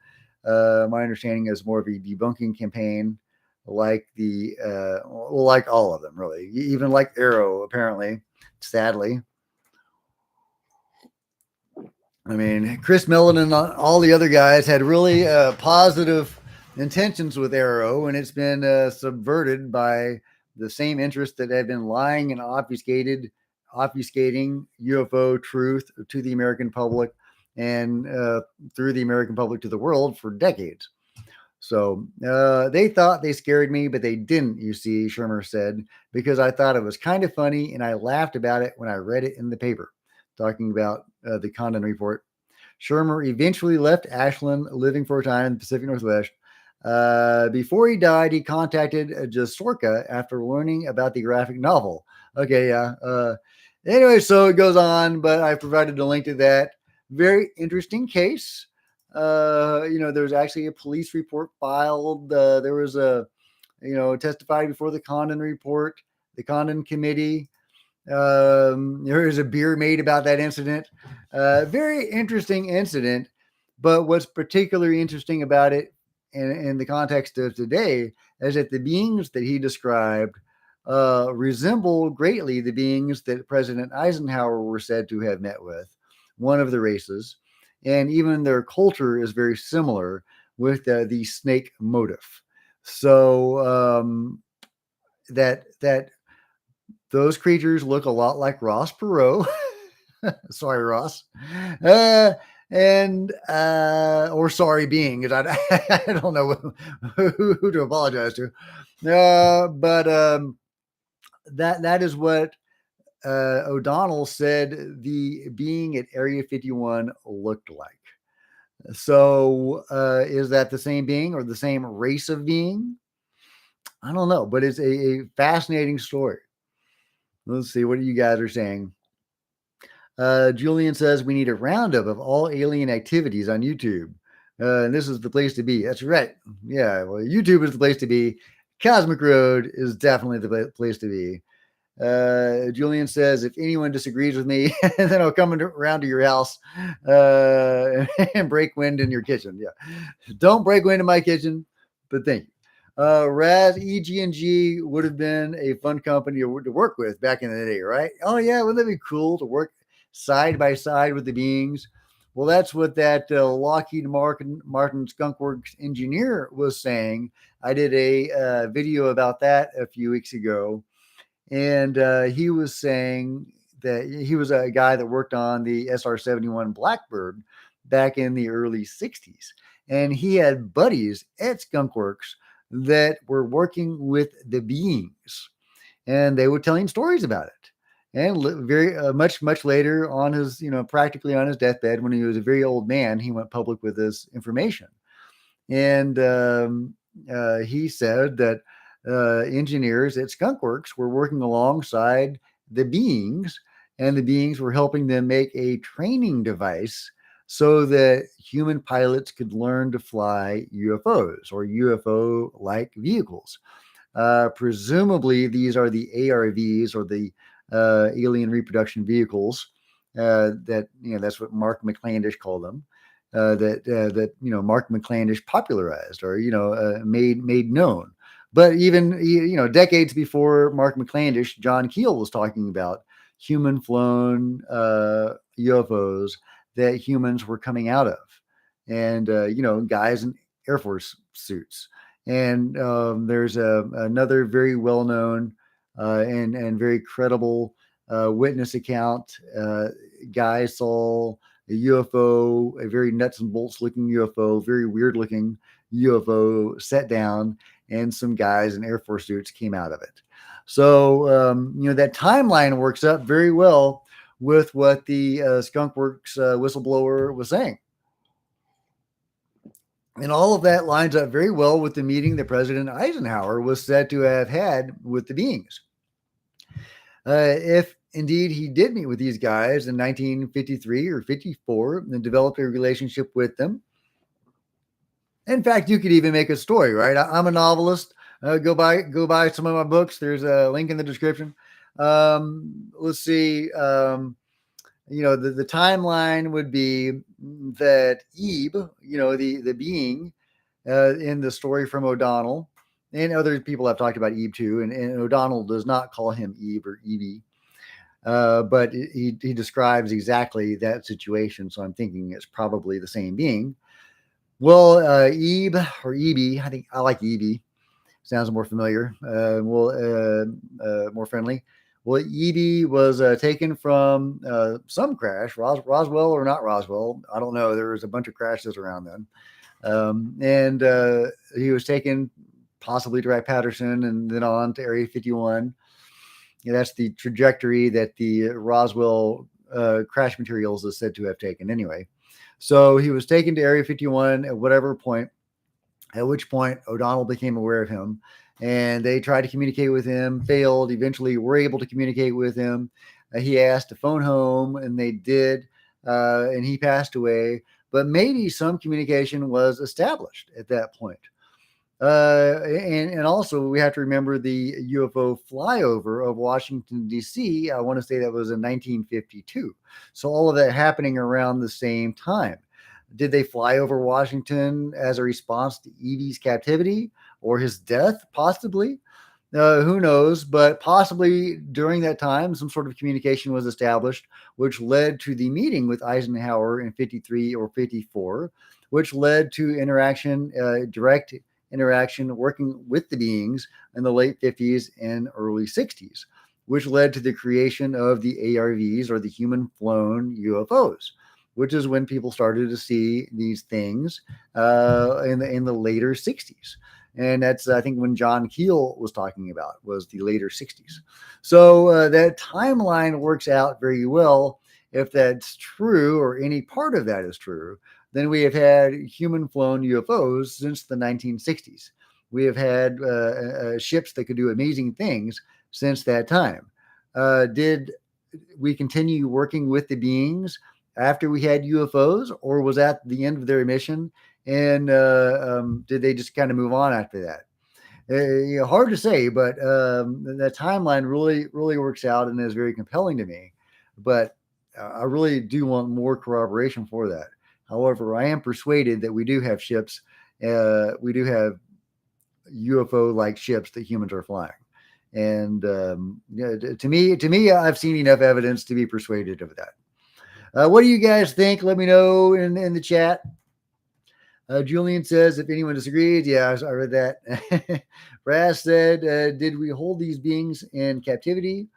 S1: my understanding, is more of a debunking campaign, like like all of them, really, even like Arrow, apparently, sadly. I mean, Chris Mellon and all the other guys had really positive intentions with Arrow, and it's been subverted by the same interests that have been lying and obfuscating UFO truth to the American public and through the American public to the world for decades. So they thought they scared me, but they didn't, you see, Shermer said, because I thought it was kind of funny and I laughed about it when I read it in the paper. talking about the Condon report. Shermer eventually left Ashland, living for a time in the Pacific Northwest. Before he died, he contacted Jasorka after learning about the graphic novel. Okay, yeah. Anyway, so it goes on, but I provided a link to that. Very interesting case. There's actually a police report filed. There was a, testified before the Condon report, the Condon committee. There is a beer made about that incident. Very interesting incident, but what's particularly interesting about it in the context of today is that the beings that he described resemble greatly the beings that President Eisenhower were said to have met with, one of the races, and even their culture is very similar with the snake motif. So that those creatures look a lot like Ross Perot. Sorry, Ross. Or sorry being, I don't know who to apologize to. But that is what O'Donnell said the being at Area 51 looked like. So is that the same being or the same race of being? I don't know, but it's a fascinating story. Let's see what you guys are saying. Julian says we need a roundup of all alien activities on YouTube. And this is the place to be. That's right. Yeah, well, YouTube is the place to be. Cosmic Road is definitely the place to be. Julian says, if anyone disagrees with me, then I'll come around to your house and break wind in your kitchen. Yeah. Don't break wind in my kitchen, but thank you. Raz, EG&G would have been a fun company to work with back in the day, right? Oh, yeah. Wouldn't that be cool to work side by side with the beings? Well, that's what that Lockheed Martin Skunk Works engineer was saying. I did a video about that a few weeks ago. And he was saying that he was a guy that worked on the SR-71 Blackbird back in the early 60s. And he had buddies at Skunk Works that were working with the beings. And they would tell him stories about it. And very much later on his, practically on his deathbed, when he was a very old man, he went public with this information. And he said that engineers at Skunk Works were working alongside the beings, and the beings were helping them make a training device so that human pilots could learn to fly UFOs or UFO-like vehicles. Presumably, these are the ARVs or the alien reproduction vehicles that's what Mark McClandish called them. That Mark McClandish popularized or made known. But even decades before Mark McClandish, John Keel was talking about human flown UFOs that humans were coming out of, and guys in Air Force suits. And there's another very well known and very credible witness account. Guy saw a UFO, a very nuts and bolts looking UFO, very weird looking UFO set down, and some guys in Air Force suits came out of it. So, that timeline works up very well with what the Skunk Works whistleblower was saying. And all of that lines up very well with the meeting that President Eisenhower was said to have had with the beings. If indeed he did meet with these guys in 1953 or 54 and developed a relationship with them. In fact, you could even make a story, right? I'm a novelist. Go buy some of my books. There's a link in the description. Let's see. The timeline would be that Ebe, the being in the story from O'Donnell, and other people have talked about Ebe too, and O'Donnell does not call him Ebe or Ebe, but he describes exactly that situation. So I'm thinking it's probably the same being. Well, Ebe or Ebe, I think I like Ebe. Sounds more familiar. More friendly. Well, Ebe was taken from some crash, Roswell or not Roswell. I don't know. There was a bunch of crashes around then. And he was taken possibly to Wright-Patterson and then on to Area 51. That's the trajectory that the Roswell crash materials is said to have taken anyway. So he was taken to Area 51 at whatever point, at which point O'Donnell became aware of him, and they tried to communicate with him, failed, eventually were able to communicate with him. He asked to phone home, and they did, and he passed away. But maybe some communication was established at that point. And also we have to remember the UFO flyover of Washington, D.C. I want to say that was in 1952. So all of that happening around the same time. Did they fly over Washington as a response to Evie's captivity or his death? Possibly. Who knows? But possibly during that time, some sort of communication was established, which led to the meeting with Eisenhower in 53 or 54, which led to interaction, direct interaction, working with the beings in the late 50s and early 60s, which led to the creation of the ARVs, or the human flown UFOs, which is when people started to see these things in the later 60s. And that's, I think, when John Keel was talking about, was the later 60s. So that timeline works out very well. If that's true, or any part of that is true, then we have had human flown UFOs since the 1960s. We have had ships that could do amazing things since that time. Did we continue working with the beings after we had UFOs, or was that the end of their mission? And did they just kind of move on after that? Hard to say, but the timeline really works out and is very compelling to me. But I really do want more corroboration for that. However, I am persuaded that we do have ships. We do have UFO-like ships that humans are flying. And to me, I've seen enough evidence to be persuaded of that. What do you guys think? Let me know in the chat. Julian says, if anyone disagrees, yeah, I read that. Raz said, did we hold these beings in captivity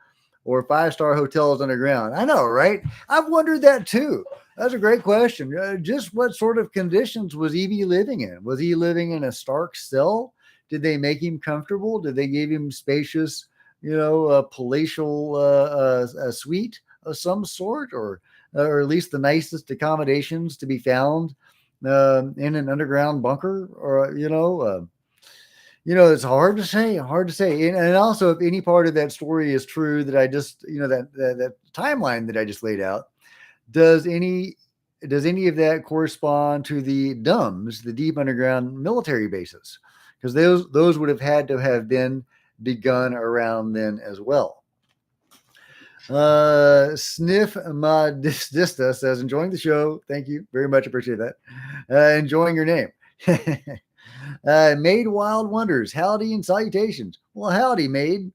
S1: or 5-star hotels underground? I know, right? I've wondered that too. That's a great question. Just what sort of conditions was Evie living in? Was he living in a stark cell? Did they make him comfortable? Did they give him spacious, palatial suite of some sort, or at least the nicest accommodations to be found in an underground bunker? Or it's hard to say. And also, if any part of that story is true, that I just, that timeline that I just laid out, does any of that correspond to the DUMBs, the deep underground military bases? Because those would have had to have been begun around then as well. Sniff Modista says, enjoying the show. Thank you very much. Appreciate that. Enjoying your name. Maid Wild Wonders. Howdy and salutations. Well, howdy, Maid.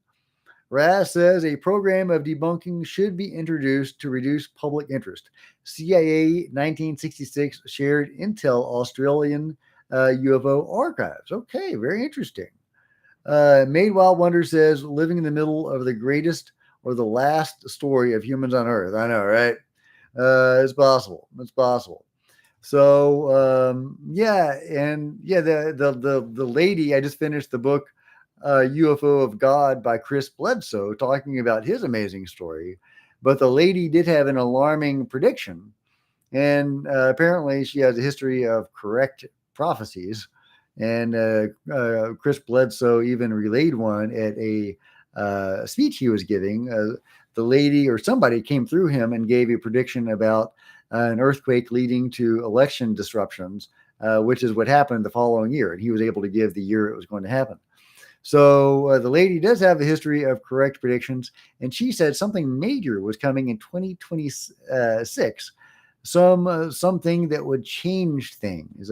S1: Raz says a program of debunking should be introduced to reduce public interest. CIA 1966 shared intel Australian UFO archives. Okay, very interesting. Maid Wild Wonder says living in the middle of the greatest or the last story of humans on Earth. I know, right? It's possible. So the lady, I just finished the book UFO of God by Chris Bledsoe, talking about his amazing story. But the lady did have an alarming prediction, and apparently she has a history of correct prophecies. And Chris Bledsoe even relayed one at a speech he was giving. The lady or somebody came through him and gave a prediction about an earthquake leading to election disruptions, which is what happened the following year. And he was able to give the year it was going to happen. So the lady does have a history of correct predictions, and she said something major was coming in 2026, something that would change things.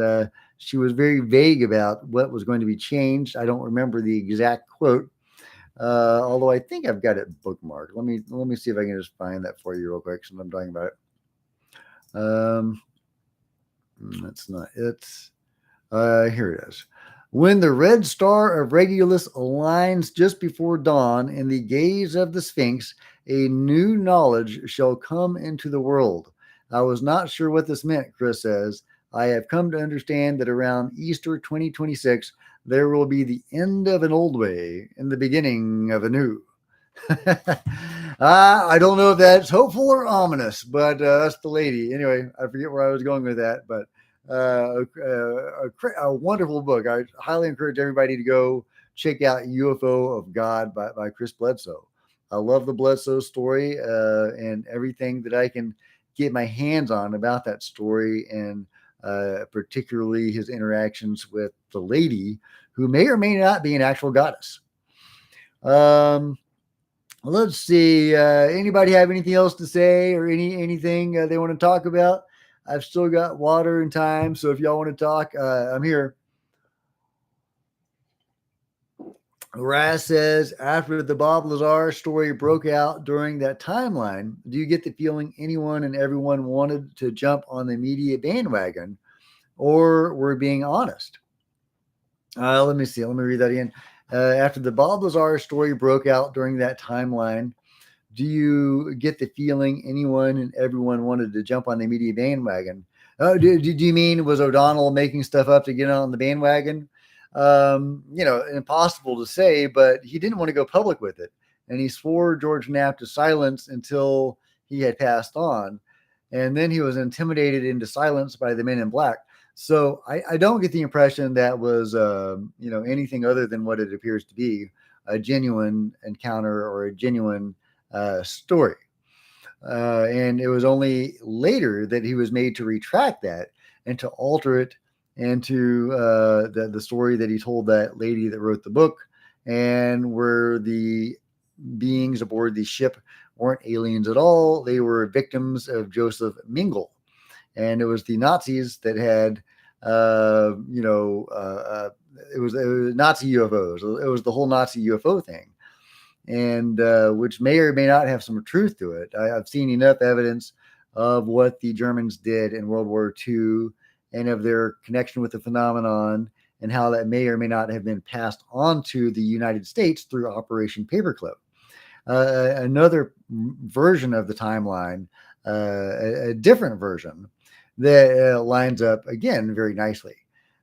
S1: She was very vague about what was going to be changed. I don't remember the exact quote, although I think I've got it bookmarked. Let me see if I can just find that for you real quick since I'm talking about it. That's not it. Here it is. When the red star of Regulus aligns just before dawn in the gaze of the Sphinx, a new knowledge shall come into the world. I was not sure what this meant, Chris says. I have come to understand that around Easter 2026, there will be the end of an old way and the beginning of a new. I don't know if that's hopeful or ominous, but that's the lady. Anyway, I forget where I was going with that, but a wonderful book. I highly encourage everybody to go check out UFO of God by Chris Bledsoe. I love the Bledsoe story and everything that I can get my hands on about that story, and particularly his interactions with the lady who may or may not be an actual goddess. Um, let's see. Anybody have anything else to say or anything they want to talk about? I've still got water and time, so if y'all want to talk, I'm here. Raz says, after the Bob Lazar story broke out during that timeline, do you get the feeling anyone and everyone wanted to jump on the media bandwagon, or were being honest? Let me see. Let me read that again. After the Bob Lazar story broke out during that timeline, do you get the feeling anyone and everyone wanted to jump on the media bandwagon? Oh, do you mean was O'Donnell making stuff up to get on the bandwagon? Impossible to say, but he didn't want to go public with it. And he swore George Knapp to silence until he had passed on. And then he was intimidated into silence by the men in black. So I don't get the impression that was, anything other than what it appears to be, a genuine encounter or a genuine story. And it was only later that he was made to retract that and to alter it into the story that he told that lady that wrote the book, and where the beings aboard the ship weren't aliens at all. They were victims of Joseph Mengele. And it was the Nazis that had, it was Nazi UFOs. It was the whole Nazi UFO thing, and which may or may not have some truth to it. I've seen enough evidence of what the Germans did in World War II and of their connection with the phenomenon, and how that may or may not have been passed on to the United States through Operation Paperclip. Another version of the timeline, a different version that lines up again very nicely.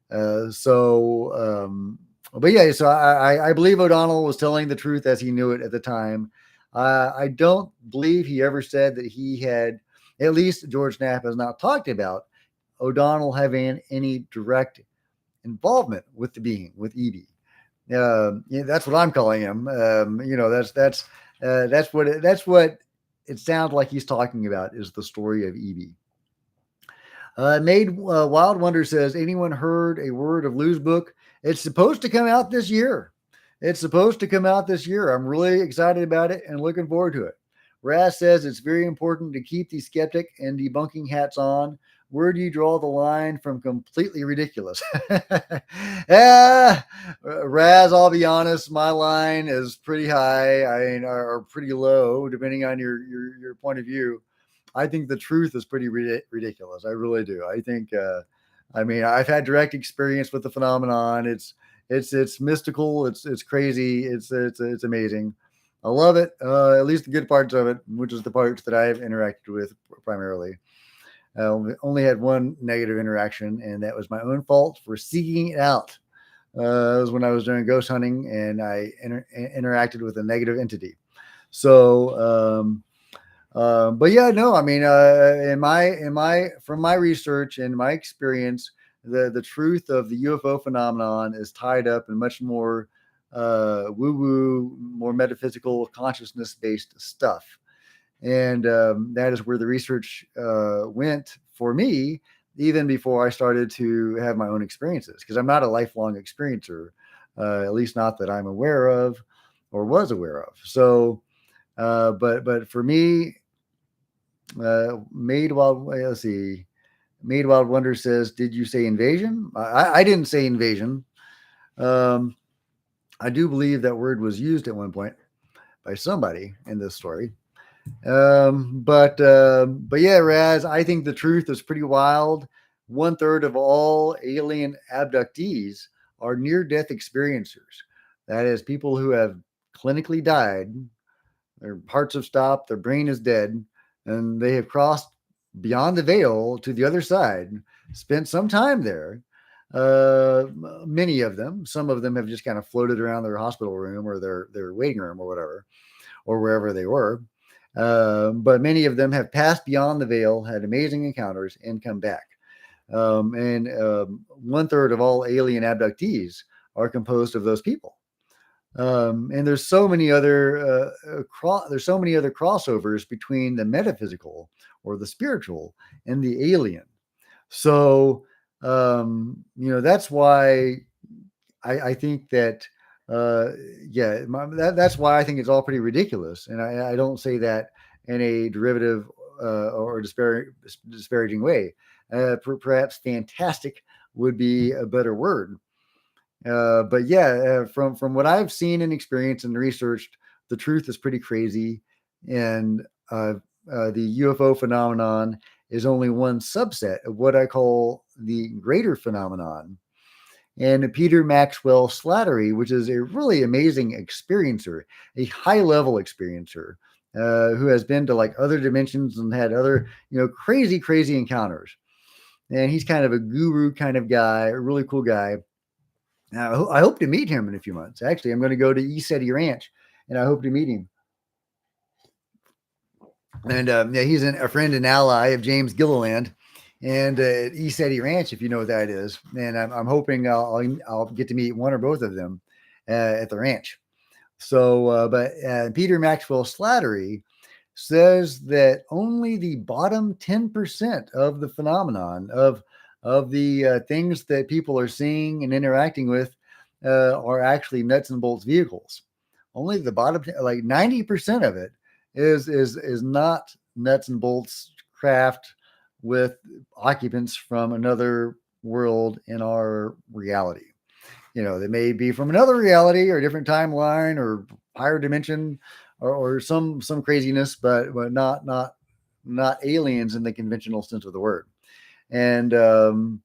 S1: But yeah, so I believe O'Donnell was telling the truth as he knew it at the time. I don't believe he ever said that he had, at least George Knapp has not talked about O'Donnell having any direct involvement with the being, with EB. That's what I'm calling him. That's what it sounds like he's talking about, is the story of EB. Made Wild Wonder says, anyone heard a word of Lou's book? It's supposed to come out this year. It's supposed to come out this year. I'm really excited about it and looking forward to it. Raz says it's very important to keep the skeptic and debunking hats on. Where do you draw the line from completely ridiculous? Raz, I'll be honest, my line is pretty high, or pretty low, depending on your point of view. I think the truth is pretty ridiculous. I really do. I think, I've had direct experience with the phenomenon. It's mystical. It's crazy. It's amazing. I love it. At least the good parts of it, which is the parts that I've interacted with primarily. I only had one negative interaction, and that was my own fault for seeking it out. It was when I was doing ghost hunting, and I interacted with a negative entity. So, but yeah, no, from my research and my experience, the truth of the UFO phenomenon is tied up in much more woo-woo, more metaphysical, consciousness-based stuff. And that is where the research went for me, even before I started to have my own experiences, because I'm not a lifelong experiencer, at least not that I'm aware of or was aware of. So, but for me, Made Wild, let's see, Made Wild Wonder says, did you say invasion? I didn't say invasion. I do believe that word was used at one point by somebody in this story. But yeah, Raz, I think the truth is pretty wild. 1/3 of all alien abductees are near-death experiencers. That is, people who have clinically died, their hearts have stopped, their brain is dead, and they have crossed beyond the veil to the other side, spent some time there. Many of them, some of them have just kind of floated around their hospital room or their waiting room or whatever, or wherever they were. But many of them have passed beyond the veil, had amazing encounters, and come back. And 1/3 of all alien abductees are composed of those people. And there's so many other there's so many other crossovers between the metaphysical or the spiritual and the alien. So that's why I think that that's why I think it's all pretty ridiculous, and I don't say that in a derivative or disparaging way. Perhaps fantastic would be a better word. But yeah, from what I've seen and experienced and researched, the truth is pretty crazy, and the UFO phenomenon is only one subset of what I call the greater phenomenon. And Peter Maxwell Slattery, which is a really amazing experiencer, a high level experiencer, who has been to like other dimensions and had other crazy encounters. And he's kind of a guru kind of guy, a really cool guy. Now, I hope to meet him in a few months. Actually, I'm going to go to E-City Ranch, and I hope to meet him. And he's a friend and ally of James Gilliland, and at E-City Ranch, if you know what that is. And I'm hoping I'll get to meet one or both of them at the ranch. So, but Peter Maxwell Slattery says that only the bottom 10% of the phenomenon of the things that people are seeing and interacting with are actually nuts and bolts vehicles. Only the bottom, like 90% of it, is not nuts and bolts craft with occupants from another world in our reality. They may be from another reality or a different timeline or higher dimension or some craziness, but not aliens in the conventional sense of the word. And from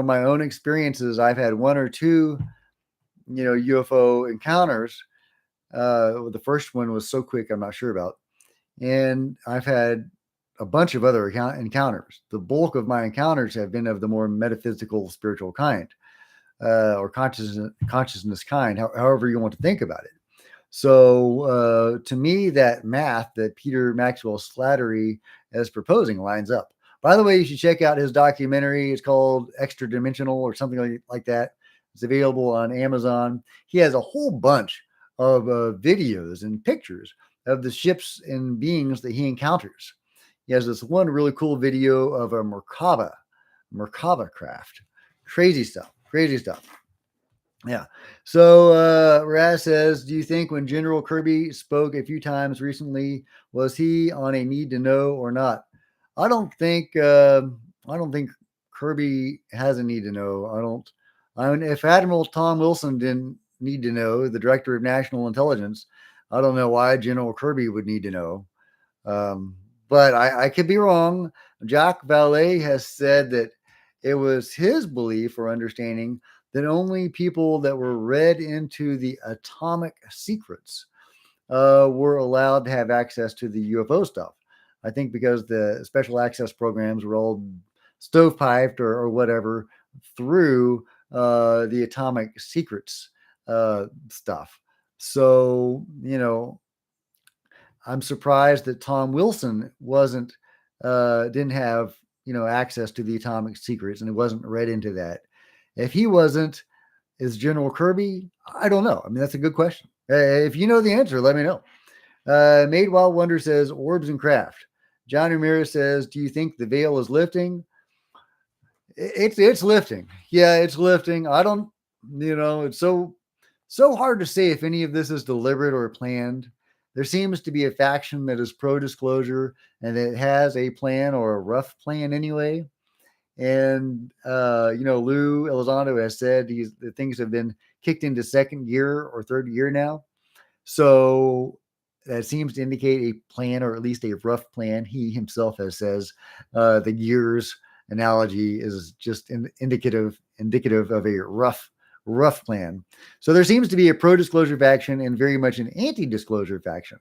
S1: my own experiences, I've had one or two UFO encounters. The first one was so quick, I'm not sure about. And I've had a bunch of other encounters. The bulk of my encounters have been of the more metaphysical, spiritual kind, or consciousness kind, however you want to think about it. So to me, that math that Peter Maxwell Slattery is proposing lines up. By the way, you should check out his documentary. It's called Extra Dimensional or something like that. It's available on Amazon. He has a whole bunch of videos and pictures of the ships and beings that he encounters. He has this one really cool video of a Merkaba craft. Crazy stuff. Yeah. So Raz says, do you think when General Kirby spoke a few times recently, was he on a need to know or not? I don't think Kirby has a need to know. I mean, if Admiral Tom Wilson didn't need to know, the Director of National Intelligence, I don't know why General Kirby would need to know. But I could be wrong. Jacques Vallée has said that it was his belief or understanding that only people that were read into the atomic secrets were allowed to have access to the UFO stuff. I think because the special access programs were all stovepiped or whatever through the atomic secrets stuff. So, I'm surprised that Tom Wilson didn't have, access to the atomic secrets and it wasn't read into that. If he wasn't, is General Kirby? I don't know. I mean, that's a good question. If you know the answer, let me know. Made Wild Wonder says orbs and craft. John Ramirez says, do you think the veil is lifting? It's lifting. Yeah, it's lifting. I don't, it's so hard to say if any of this is deliberate or planned. There seems to be a faction that is pro-disclosure and it has a plan or a rough plan anyway. And Lou Elizondo has said the things have been kicked into second gear or third gear now. So that seems to indicate a plan or at least a rough plan. He himself says the gears analogy is just indicative of a rough plan. So there seems to be a pro-disclosure faction and very much an anti-disclosure faction.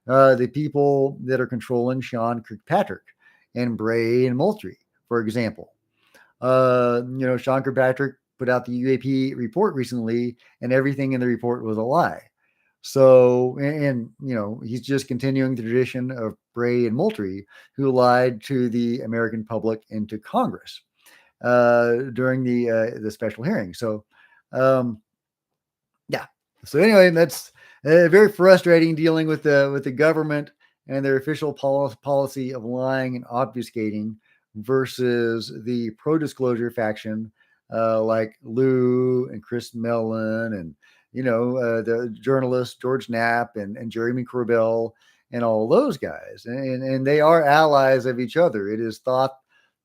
S1: The people that are controlling Sean Kirkpatrick and Bray and Moultrie, for example. Sean Kirkpatrick put out the U.A.P. report recently, and everything in the report was a lie. So, and he's just continuing the tradition of Bray and Moultrie, who lied to the American public and to Congress during the special hearing. So, um, yeah. So anyway, that's very frustrating dealing with the government and their official policy of lying and obfuscating versus the pro-disclosure faction like Lou and Chris Mellon and the journalist George Knapp and Jeremy Corbell and all those guys, and they are allies of each other. It is thought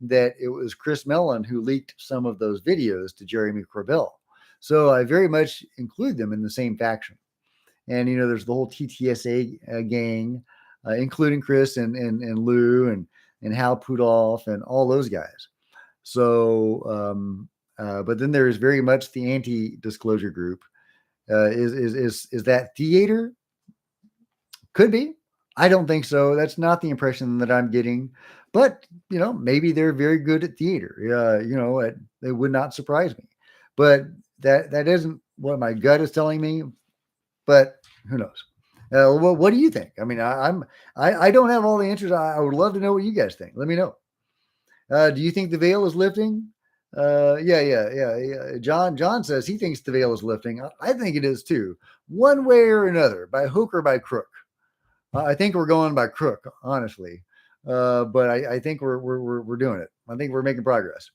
S1: that it was Chris Mellon who leaked some of those videos to Jeremy Corbell. So I very much include them in the same faction. And there's the whole TTSA gang, including Chris and Lou and Hal Pudolph and all those guys. So, but then there is very much the anti-disclosure group. Is that theater? Could be. I don't think so. That's not the impression that I'm getting. But maybe they're very good at theater. It would not surprise me. But that isn't what my gut is telling me. But who knows? What do you think? I mean, I don't have all the answers. I would love to know what you guys think. Let me know. Do you think the veil is lifting? Yeah. John says he thinks the veil is lifting. I think it is too, one way or another, by hook or by crook. I think we're going by crook, honestly, but I think we're doing it. I think we're making progress.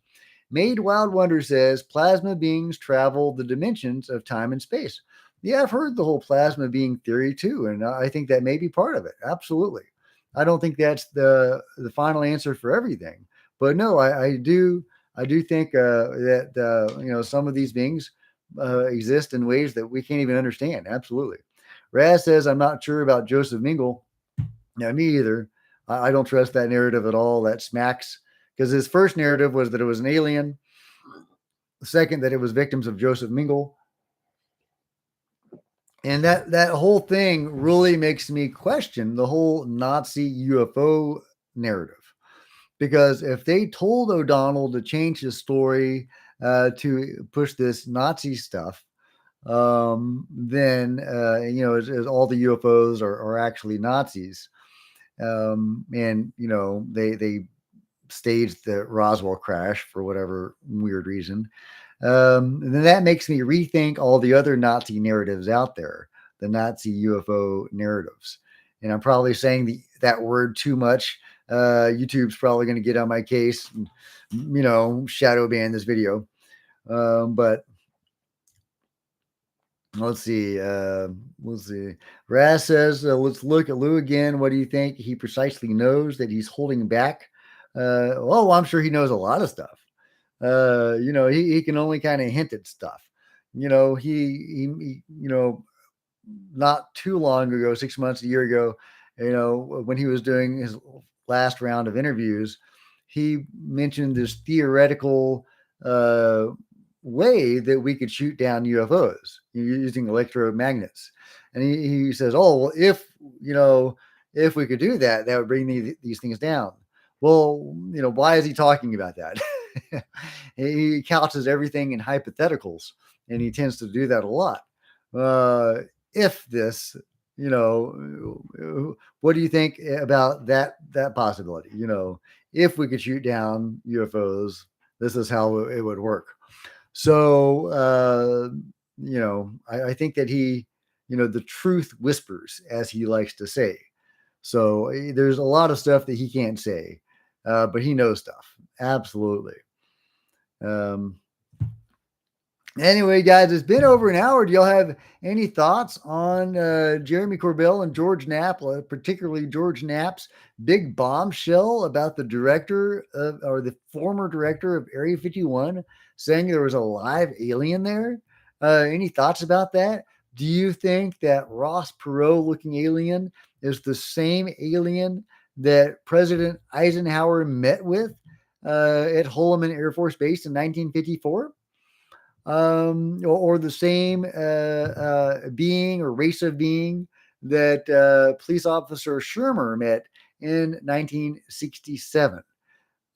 S1: Made Wild Wonder says plasma beings travel the dimensions of time and space. Yeah, I've heard the whole plasma being theory too, and I think that may be part of it. Absolutely. I don't think that's the final answer for everything, but no, I do think that some of these beings exist in ways that we can't even understand. Absolutely. Raz says I'm not sure about Joseph Mingle. Yeah, me either. I don't trust that narrative at all. That smacks, because his first narrative was that it was an alien. The second, that it was victims of Joseph Mingle. And that whole thing really makes me question the whole Nazi UFO narrative. Because if they told O'Donnell to change his story to push this Nazi stuff, then as all the UFOs are actually Nazis, and they staged the Roswell crash for whatever weird reason. And then that makes me rethink all the other Nazi narratives out there, the Nazi UFO narratives. And I'm probably saying that word too much. YouTube's probably going to get on my case and, shadow ban this video. But let's see. Let's see. Raz says, let's look at Lou again. What do you think? He precisely knows that he's holding back. I'm sure he knows a lot of stuff. He can only kind of hint at stuff. He not too long ago, 6 months, a year ago, when he was doing his last round of interviews, he mentioned this theoretical way that we could shoot down UFOs using electromagnets. And he says, oh, well, if we could do that, that would bring these things down. Well, why is he talking about that? He couches everything in hypotheticals, and he tends to do that a lot. If this, what do you think about that possibility? If we could shoot down UFOs, this is how it would work. So, I think that he, the truth whispers, as he likes to say. So there's a lot of stuff that he can't say, but he knows stuff. Absolutely. Anyway, guys, it's been over an hour. Do y'all have any thoughts on Jeremy Corbell and George Knapp, particularly George Knapp's big bombshell about the director or the former director of Area 51 saying there was a live alien there? Any thoughts about that? Do you think that Ross Perot looking alien is the same alien that President Eisenhower met with at Holloman Air Force Base in 1954? Or the same being or race of being that police officer Shermer met in 1967.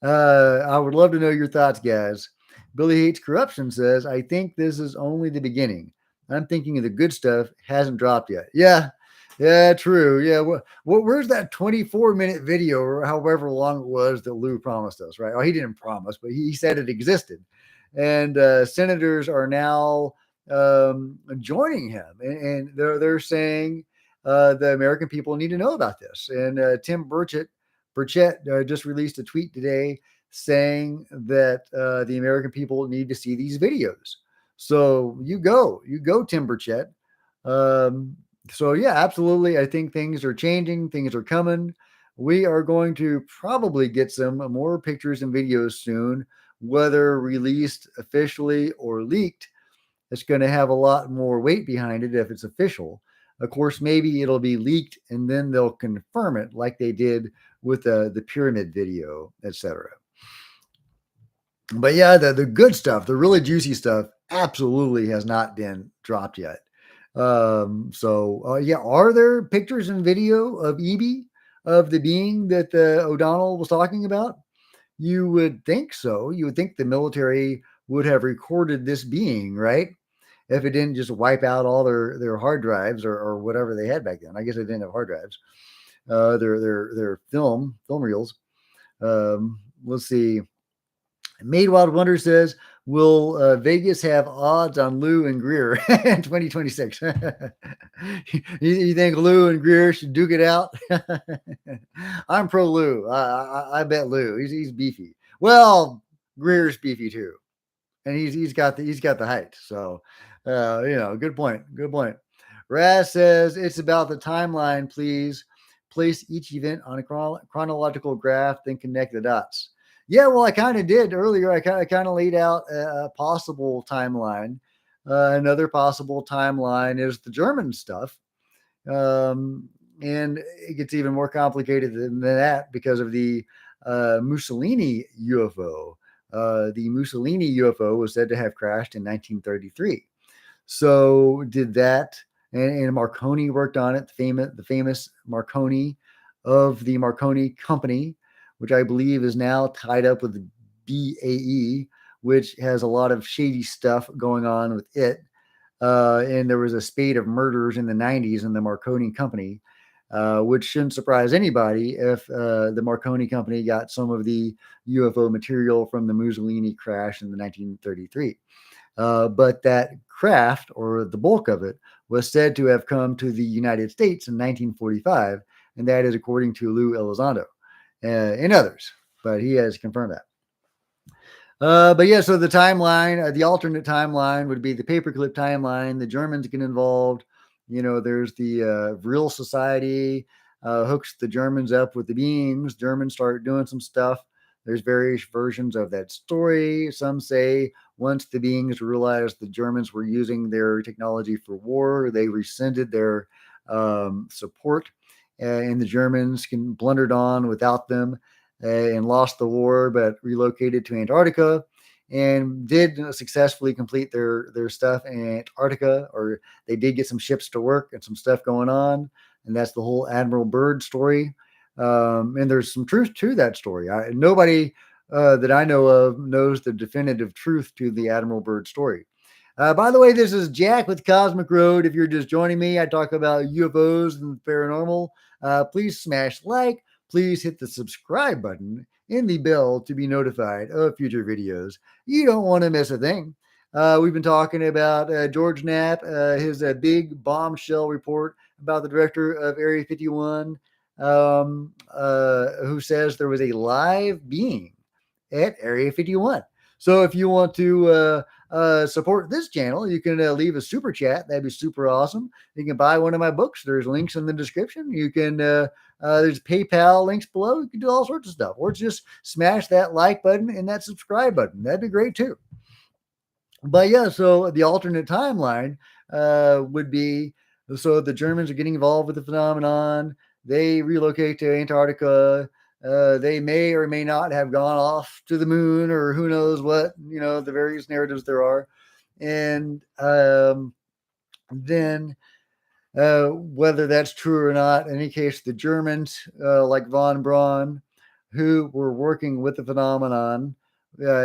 S1: I would love to know your thoughts, guys. Billy Hates Corruption says, I think this is only the beginning. I'm thinking of the good stuff hasn't dropped yet. Yeah, yeah, true. Yeah, where's that 24-minute video or however long it was that Lou promised us, right? Oh, he didn't promise, but he said it existed. And senators are now joining him, and they're saying the American people need to know about this. And Tim Burchett just released a tweet today saying that the American people need to see these videos. So you go, Tim Burchett. Um, so yeah, absolutely. I think things are changing. Things are coming. We are going to probably get some more pictures and videos soon, whether released officially or leaked. It's going to have a lot more weight behind it if it's official. Of course, maybe it'll be leaked and then they'll confirm it like they did with the pyramid video, etc. But yeah, the good stuff, the really juicy stuff, absolutely has not been dropped yet. Yeah, are there pictures and video of EB, of the being that O'Donnell was talking about? You would think so. You would think the military would have recorded this being, right? If it didn't just wipe out all their hard drives or whatever they had back then. I guess they didn't have hard drives. Their film reels. Let's see. Made Wild Wonder says, will Vegas have odds on Lou and Greer in 2026? You think Lou and Greer should duke it out? I'm pro Lou. I bet Lou. He's beefy. Well, Greer's beefy too, and he's got the height. So, good point. Good point. Raz says it's about the timeline. Please place each event on a chronological graph, then connect the dots. Yeah, well, I kind of did earlier. I kind of laid out a possible timeline. Another possible timeline is the German stuff. And it gets even more complicated than that because of the Mussolini UFO. The Mussolini UFO was said to have crashed in 1933. So did that, and Marconi worked on it, the famous Marconi of the Marconi Company, which I believe is now tied up with the BAE, which has a lot of shady stuff going on with it. And there was a spate of murders in the 90s in the Marconi Company, which shouldn't surprise anybody if the Marconi Company got some of the UFO material from the Mussolini crash in the 1933. But that craft, or the bulk of it, was said to have come to the United States in 1945, and that is according to Lou Elizondo and others, but he has confirmed that. But yeah, so the timeline, the alternate timeline would be the paperclip timeline. The Germans get involved. There's the Real Society hooks the Germans up with the beams. Germans start doing some stuff. There's various versions of that story. Some say once the beings realized the Germans were using their technology for war, they rescinded their support, and the Germans blundered on without them and lost the war, but relocated to Antarctica and did successfully complete their stuff in Antarctica, or they did get some ships to work and some stuff going on. And that's the whole Admiral Byrd story. And there's some truth to that story. Nobody that I know of knows the definitive truth to the Admiral Byrd story. By the way, this is Jack with Cosmic Road. If you're just joining me, I talk about UFOs and paranormal. Please smash like. Please hit the subscribe button and the bell to be notified of future videos. You don't want to miss a thing. We've been talking about George Knapp, his big bombshell report about the director of Area 51, who says there was a live being at Area 51. So if you want to support this channel, you can leave a super chat. That'd be super awesome. You can buy one of my books. There's links in the description. You can there's PayPal links below. You can do all sorts of stuff, or just smash that like button and that subscribe button. That'd be great too. But yeah, so the alternate timeline would be, so the Germans are getting involved with the phenomenon. They relocate to Antarctica. They may or may not have gone off to the moon, or who knows what, the various narratives there are. And then whether that's true or not, in any case, the Germans, like von Braun, who were working with the phenomenon,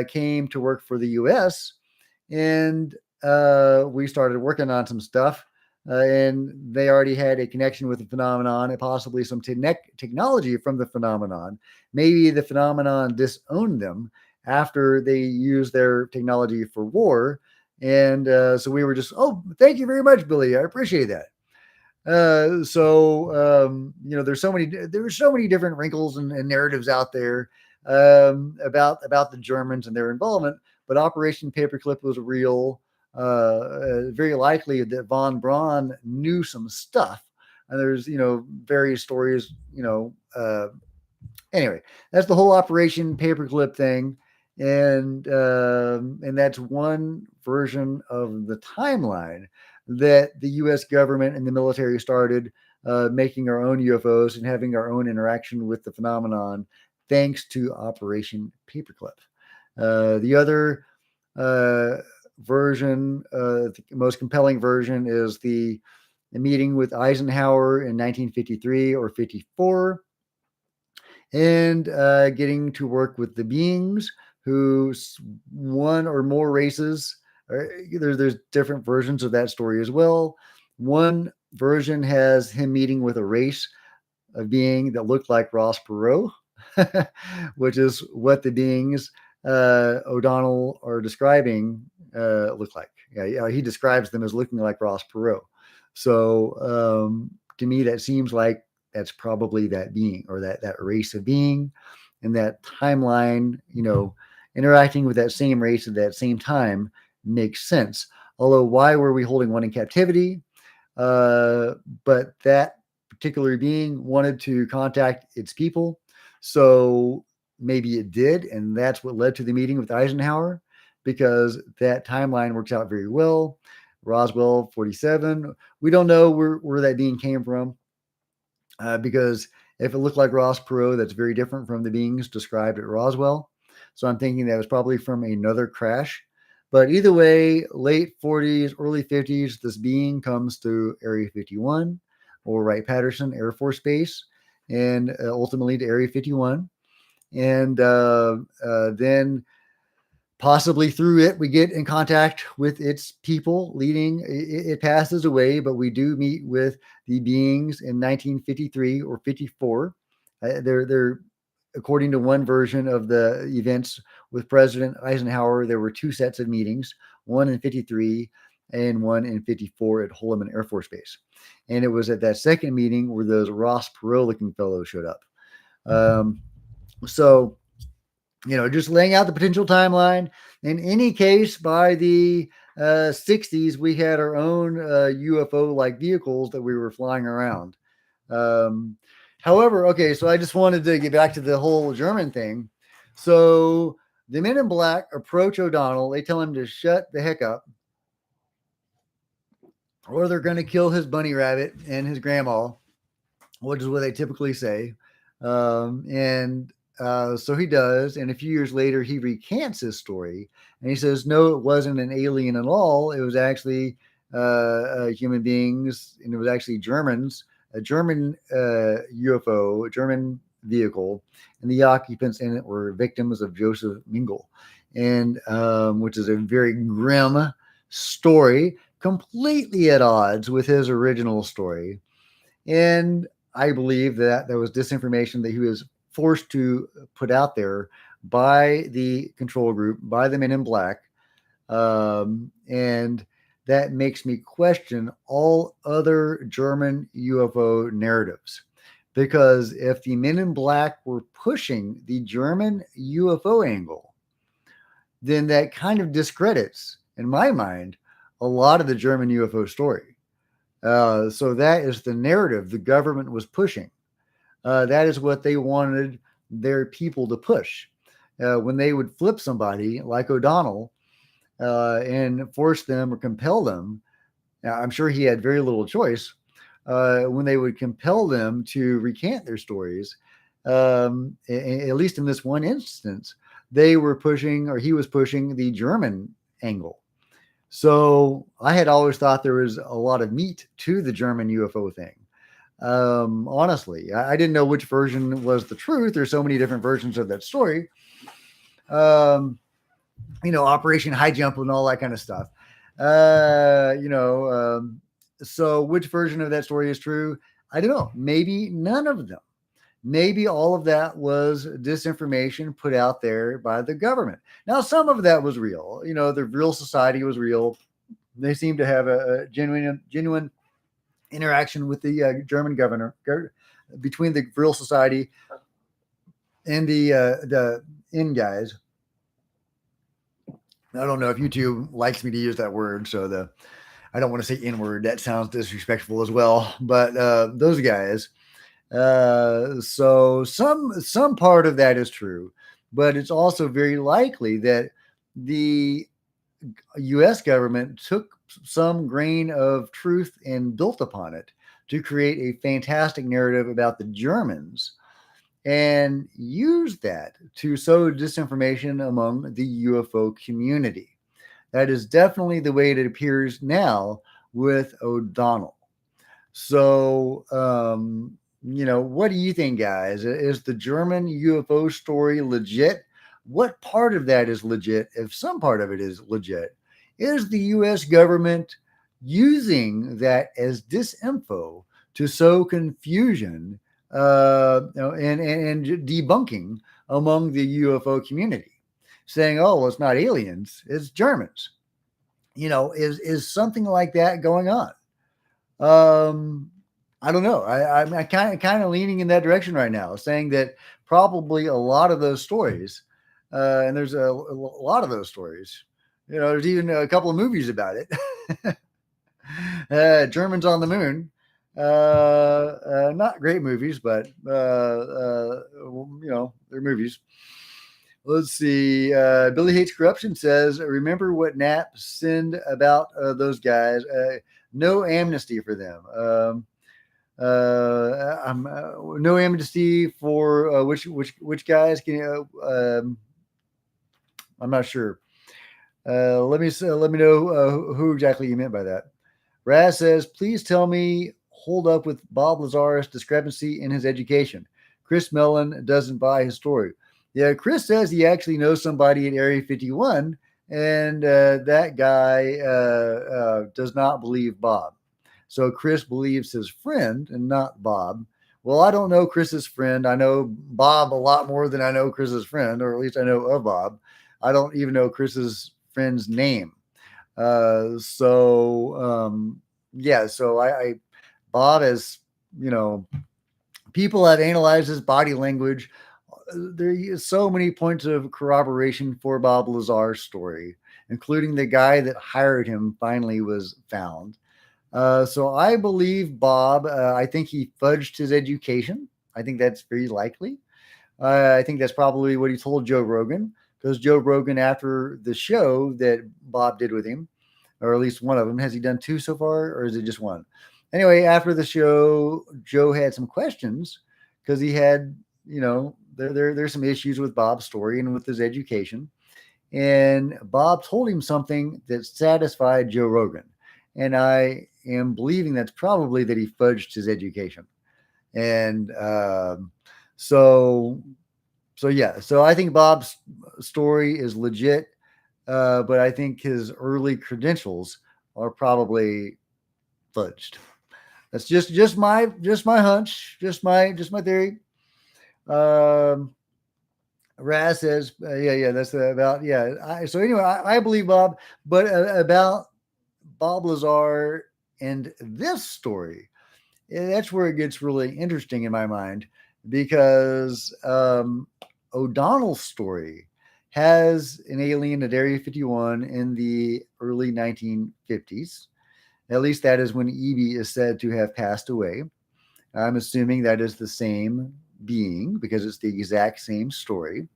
S1: came to work for the U.S., and we started working on some stuff, and they already had a connection with the phenomenon and possibly some technology from the phenomenon. Maybe the phenomenon disowned them after they used their technology for war. And so we were just, oh, thank you very much, Billy. I appreciate that. There were so many different wrinkles and narratives out there about the Germans and their involvement. But Operation Paperclip was real. Very likely that von Braun knew some stuff. And there's various stories. Anyway, that's the whole Operation Paperclip thing. And that's one version of the timeline that the U.S. government and the military started making our own UFOs and having our own interaction with the phenomenon, thanks to Operation Paperclip. The other version, the most compelling version, is the meeting with Eisenhower in 1953 or 54, and getting to work with the beings who one or more races. There's different versions of that story as well. One version has him meeting with a race of being that looked like Ross Perot, which is what the beings O'Donnell are describing look like. Yeah, he describes them as looking like Ross Perot. So to me, that seems like that's probably that being, or that race of being, and that timeline, interacting with that same race at that same time makes sense. Although, why were we holding one in captivity? But that particular being wanted to contact its people. So maybe it did. And that's what led to the meeting with Eisenhower, because that timeline works out very well. Roswell 47. We don't know where that being came from, because if it looked like Ross Perot, that's very different from the beings described at Roswell. So I'm thinking that was probably from another crash. But either way, late 40s, early 50s, this being comes to Area 51 or Wright-Patterson Air Force Base, and ultimately to Area 51. And then possibly through it, we get in contact with its people leading. It passes away, but we do meet with the beings in 1953 or 54. They're according to one version of the events with President Eisenhower, there were two sets of meetings, one in 53 and one in 54 at Holloman Air Force Base. And it was at that second meeting where those Ross Perot looking fellows showed up. So, just laying out the potential timeline. In any case, by the 60s, we had our own UFO-like vehicles that we were flying around. However, okay, so I just wanted to get back to the whole German thing. So the men in black approach O'Donnell. They tell him to shut the heck up, or they're going to kill his bunny rabbit and his grandma, which is what they typically say. So he does. And a few years later, he recants his story. And he says, no, it wasn't an alien at all. It was actually human beings, and it was actually Germans, a German UFO, a German vehicle, and the occupants in it were victims of Joseph Mengele, and which is a very grim story, completely at odds with his original story. And I believe that there was disinformation that he was forced to put out there by the control group, by the men in black. And that makes me question all other German UFO narratives. Because if the men in black were pushing the German UFO angle, then that kind of discredits, in my mind, a lot of the German UFO story. So that is the narrative the government was pushing. That is what they wanted their people to push. When they would flip somebody like O'Donnell and force them or compel them, now, I'm sure he had very little choice. When they would compel them to recant their stories, at least in this one instance, they were pushing, or he was pushing, the German angle. So I had always thought there was a lot of meat to the German UFO thing. Honestly, I didn't know which version was the truth. There's so many different versions of that story. Operation High Jump and all that kind of stuff. You know, so which version of that story is true? I don't know. Maybe none of them. Maybe all of that was disinformation put out there by the government. Now, some of that was real. You know, the real society was real. They seem to have a genuine interaction with the German governor between the real society and the in guys. I don't know if YouTube likes me to use that word, so the I don't want to say N word. That sounds disrespectful as well. But those guys. So some part of that is true, but it's also very likely that the U.S. government took some grain of truth and built upon it to create a fantastic narrative about the Germans and used that to sow disinformation among the UFO community. That is definitely the way it appears now with O'Donnell. So, what do you think, guys? Is the German UFO story legit? What part of that is legit? If some part of it is legit, is the U.S. government using that as disinfo to sow confusion and debunking among the UFO community, saying, "Oh, well, it's not aliens, it's Germans." Is something like that going on? Um, I don't know. I'm kind of leaning in that direction right now, saying that probably a lot of those stories, and there's a lot of those stories. There's even a couple of movies about it. Germans on the Moon. Not great movies, but they're movies. Let's see. Billy Hates Corruption says, "Remember what Knapp said about those guys? No amnesty for them. No amnesty for which guys? Can you? I'm not sure. Let me know who exactly you meant by that." Raz says, "Please tell me. Hold up with Bob Lazar's discrepancy in his education. Chris Mellon doesn't buy his story." Yeah, Chris says he actually knows somebody at Area 51, and that guy does not believe Bob. So Chris believes his friend and not Bob. Well, I don't know Chris's friend. I know Bob a lot more than I know Chris's friend, or at least I know of Bob. I don't even know Chris's friend's name. Yeah, so I Bob is, people have analyzed his body language. There is so many points of corroboration for Bob Lazar's story, including the guy that hired him finally was found. So I believe Bob. I think he fudged his education. I think that's very likely. I think that's probably what he told Joe Rogan, because Joe Rogan, after the show that Bob did with him, or at least one of them, has he done two so far, or is it just one? Anyway, after the show, Joe had some questions because he had, there's some issues with Bob's story and with his education. And Bob told him something that satisfied Joe Rogan. And I am believing that's probably that he fudged his education. And so yeah. So I think Bob's story is legit, but I think his early credentials are probably fudged. That's just my hunch, just my theory. Um, Raz says, yeah, that's about, yeah. So anyway, I believe Bob, but about Bob Lazar and this story, that's where it gets really interesting in my mind, because O'Donnell's story has an alien at Area 51 in the early 1950s. At least that is when E.B. is said to have passed away. I'm assuming that is the same being because it's the exact same story.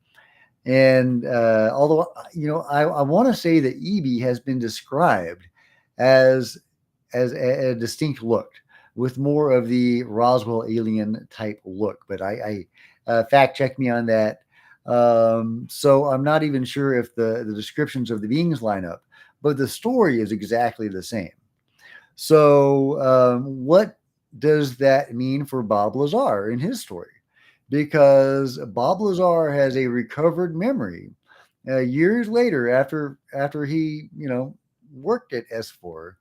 S1: And although, I want to say that E.B. has been described as a distinct look with more of the Roswell alien type look, but I fact check me on that. So I'm not even sure if the descriptions of the beings line up, but the story is exactly the same. So what does that mean for Bob Lazar in his story? Because Bob Lazar has a recovered memory years later after he worked at S4.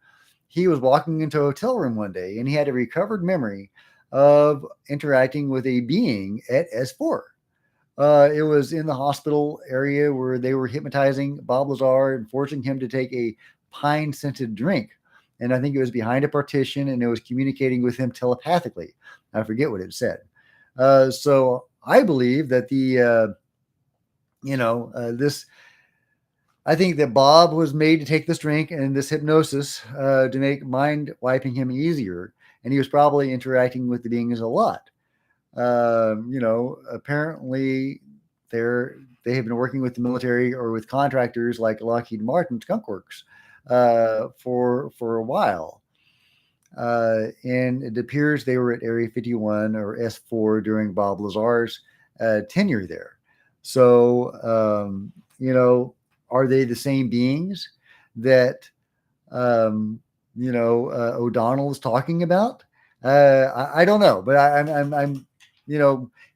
S1: He was walking into a hotel room one day and he had a recovered memory of interacting with a being at S4. It was in the hospital area where they were hypnotizing Bob Lazar and forcing him to take a pine scented drink. And I think it was behind a partition and it was communicating with him telepathically. I forget what it said. So I believe that this, I think that Bob was made to take this drink and this hypnosis to make mind wiping him easier. And he was probably interacting with the beings a lot. Apparently they have been working with the military or with contractors like Lockheed Martin Skunk Works for a while. And it appears they were at Area 51 or S4 during Bob Lazar's tenure there. So, are they the same beings that, O'Donnell is talking about? I don't know, but I'm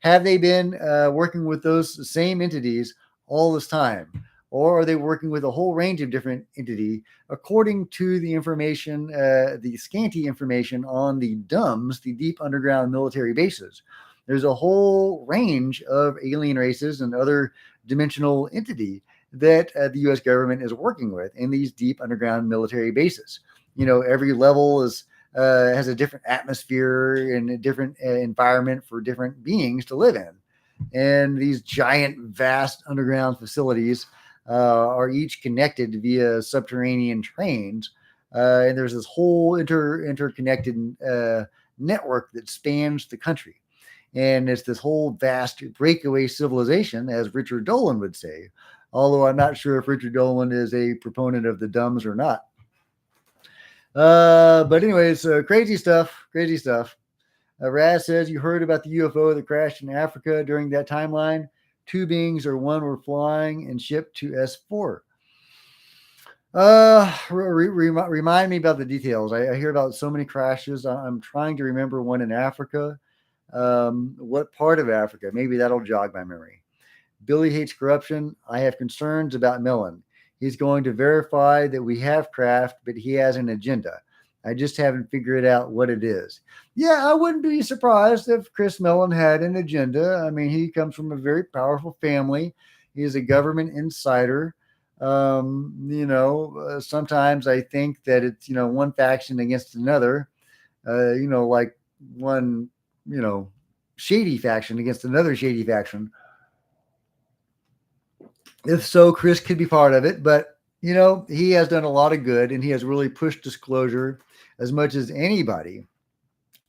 S1: have they been working with those same entities all this time? Or are they working with a whole range of different entities according to the information, the scanty information on the DUMBs, the deep underground military bases? There's a whole range of alien races and other dimensional entity that the U.S. government is working with in these deep underground military bases. Every level has a different atmosphere and a different environment for different beings to live in. And these giant, vast underground facilities are each connected via subterranean trains. And there's this whole interconnected network that spans the country. And it's this whole vast breakaway civilization, as Richard Dolan would say, although I'm not sure if Richard Dolan is a proponent of the DUMBs or not. But anyways, crazy stuff. Raz says, you heard about the UFO that crashed in Africa during that timeline. 2 beings or 1 were flying and shipped to S4. Remind me about the details. I hear about so many crashes. I'm trying to remember one in Africa. What part of Africa? Maybe that'll jog my memory. Billy hates corruption. I have concerns about Mellon. He's going to verify that we have craft, but he has an agenda. I just haven't figured out what it is. Yeah, I wouldn't be surprised if Chris Mellon had an agenda. I mean, he comes from a very powerful family. He is a government insider. Sometimes I think that it's, one faction against another, like one, shady faction against another shady faction. If so, Chris could be part of it, but he has done a lot of good and he has really pushed disclosure as much as anybody.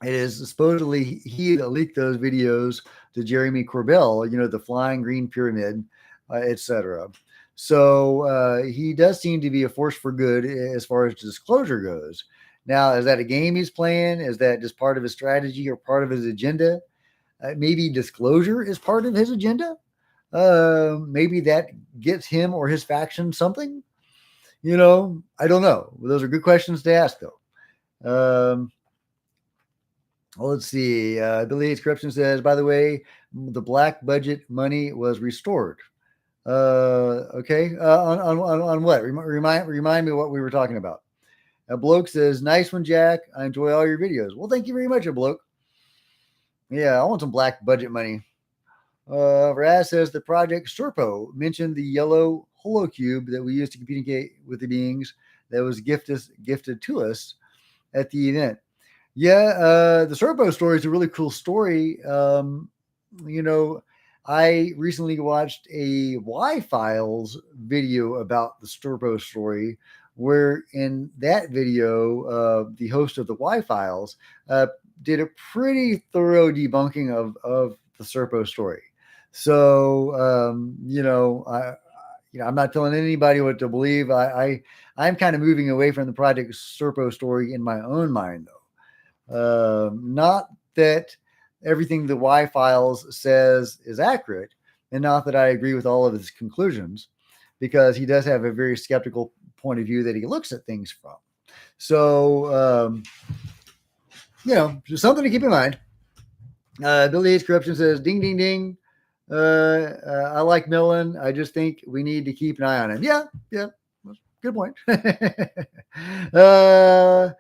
S1: It is supposedly he that leaked those videos to Jeremy Corbell, the flying green pyramid, etc. So he does seem to be a force for good as far as disclosure goes. Now, is that a game he's playing? Is that just part of his strategy or part of his agenda? Maybe disclosure is part of his agenda. Maybe that gets him or his faction something. I don't know. Those are good questions to ask, though. Let's see. Billy Hates Corruption says, by the way, the black budget money was restored. Okay. On what? Remind me what we were talking about. A bloke says, nice one, Jack. I enjoy all your videos. Well, thank you very much, a bloke. Yeah, I want some black budget money. Raz says the project Serpo mentioned the yellow holocube that we used to communicate with the beings that was gifted to us at the event. Yeah, the Serpo story is a really cool story. I recently watched a Y-Files video about the Serpo story, where in that video, the host of the Y-Files did a pretty thorough debunking of the Serpo story. So, I'm not telling anybody what to believe. I'm kind of moving away from the Project Serpo story in my own mind, though. Not that everything the Y-Files says is accurate, and not that I agree with all of his conclusions, because he does have a very skeptical point of view that he looks at things from. So, just something to keep in mind. Billy Hates Corruption says, ding, ding, ding. I like Millen. I just think we need to keep an eye on him. Yeah. Good point. uh,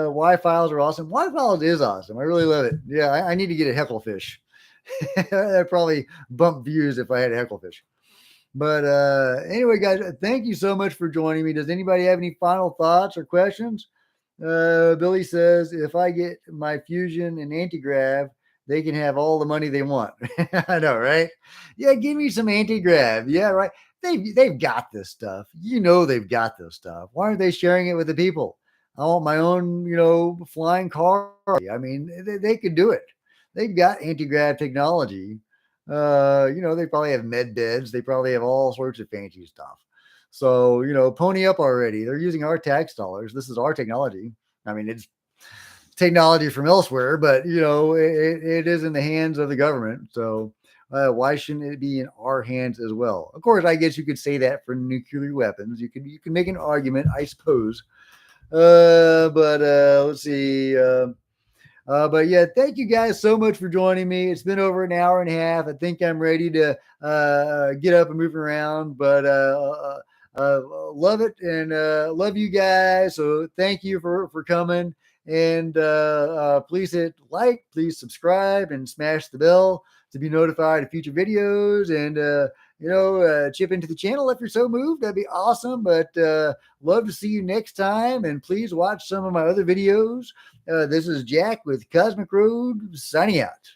S1: Y files are awesome. Y files is awesome. I really love it. Yeah, I need to get a hecklefish. I'd probably bump views if I had a hecklefish. But anyway, guys, thank you so much for joining me. Does anybody have any final thoughts or questions? Billy says, if I get my fusion and anti-grav, they can have all the money they want. I know, right? Yeah, give me some anti-grav. Yeah, right. They've got this stuff. You know they've got this stuff. Why aren't they sharing it with the people? I want my own, flying car. I mean, they could do it. They've got anti-grav technology. They probably have med beds. They probably have all sorts of fancy stuff. So, pony up already. They're using our tax dollars. This is our technology. I mean, it's technology from elsewhere, but, it is in the hands of the government. So why shouldn't it be in our hands as well? Of course, I guess you could say that for nuclear weapons. You can make an argument, I suppose. But let's see. But yeah, thank you guys so much for joining me. It's been over an hour and a half. I think I'm ready to get up and move around, but love it and love you guys. So thank you for coming. And please hit like, please subscribe, and smash the bell to be notified of future videos. And chip into the channel if you're so moved. That'd be awesome. But love to see you next time. And please watch some of my other videos. This is Jack with Cosmic Road signing out.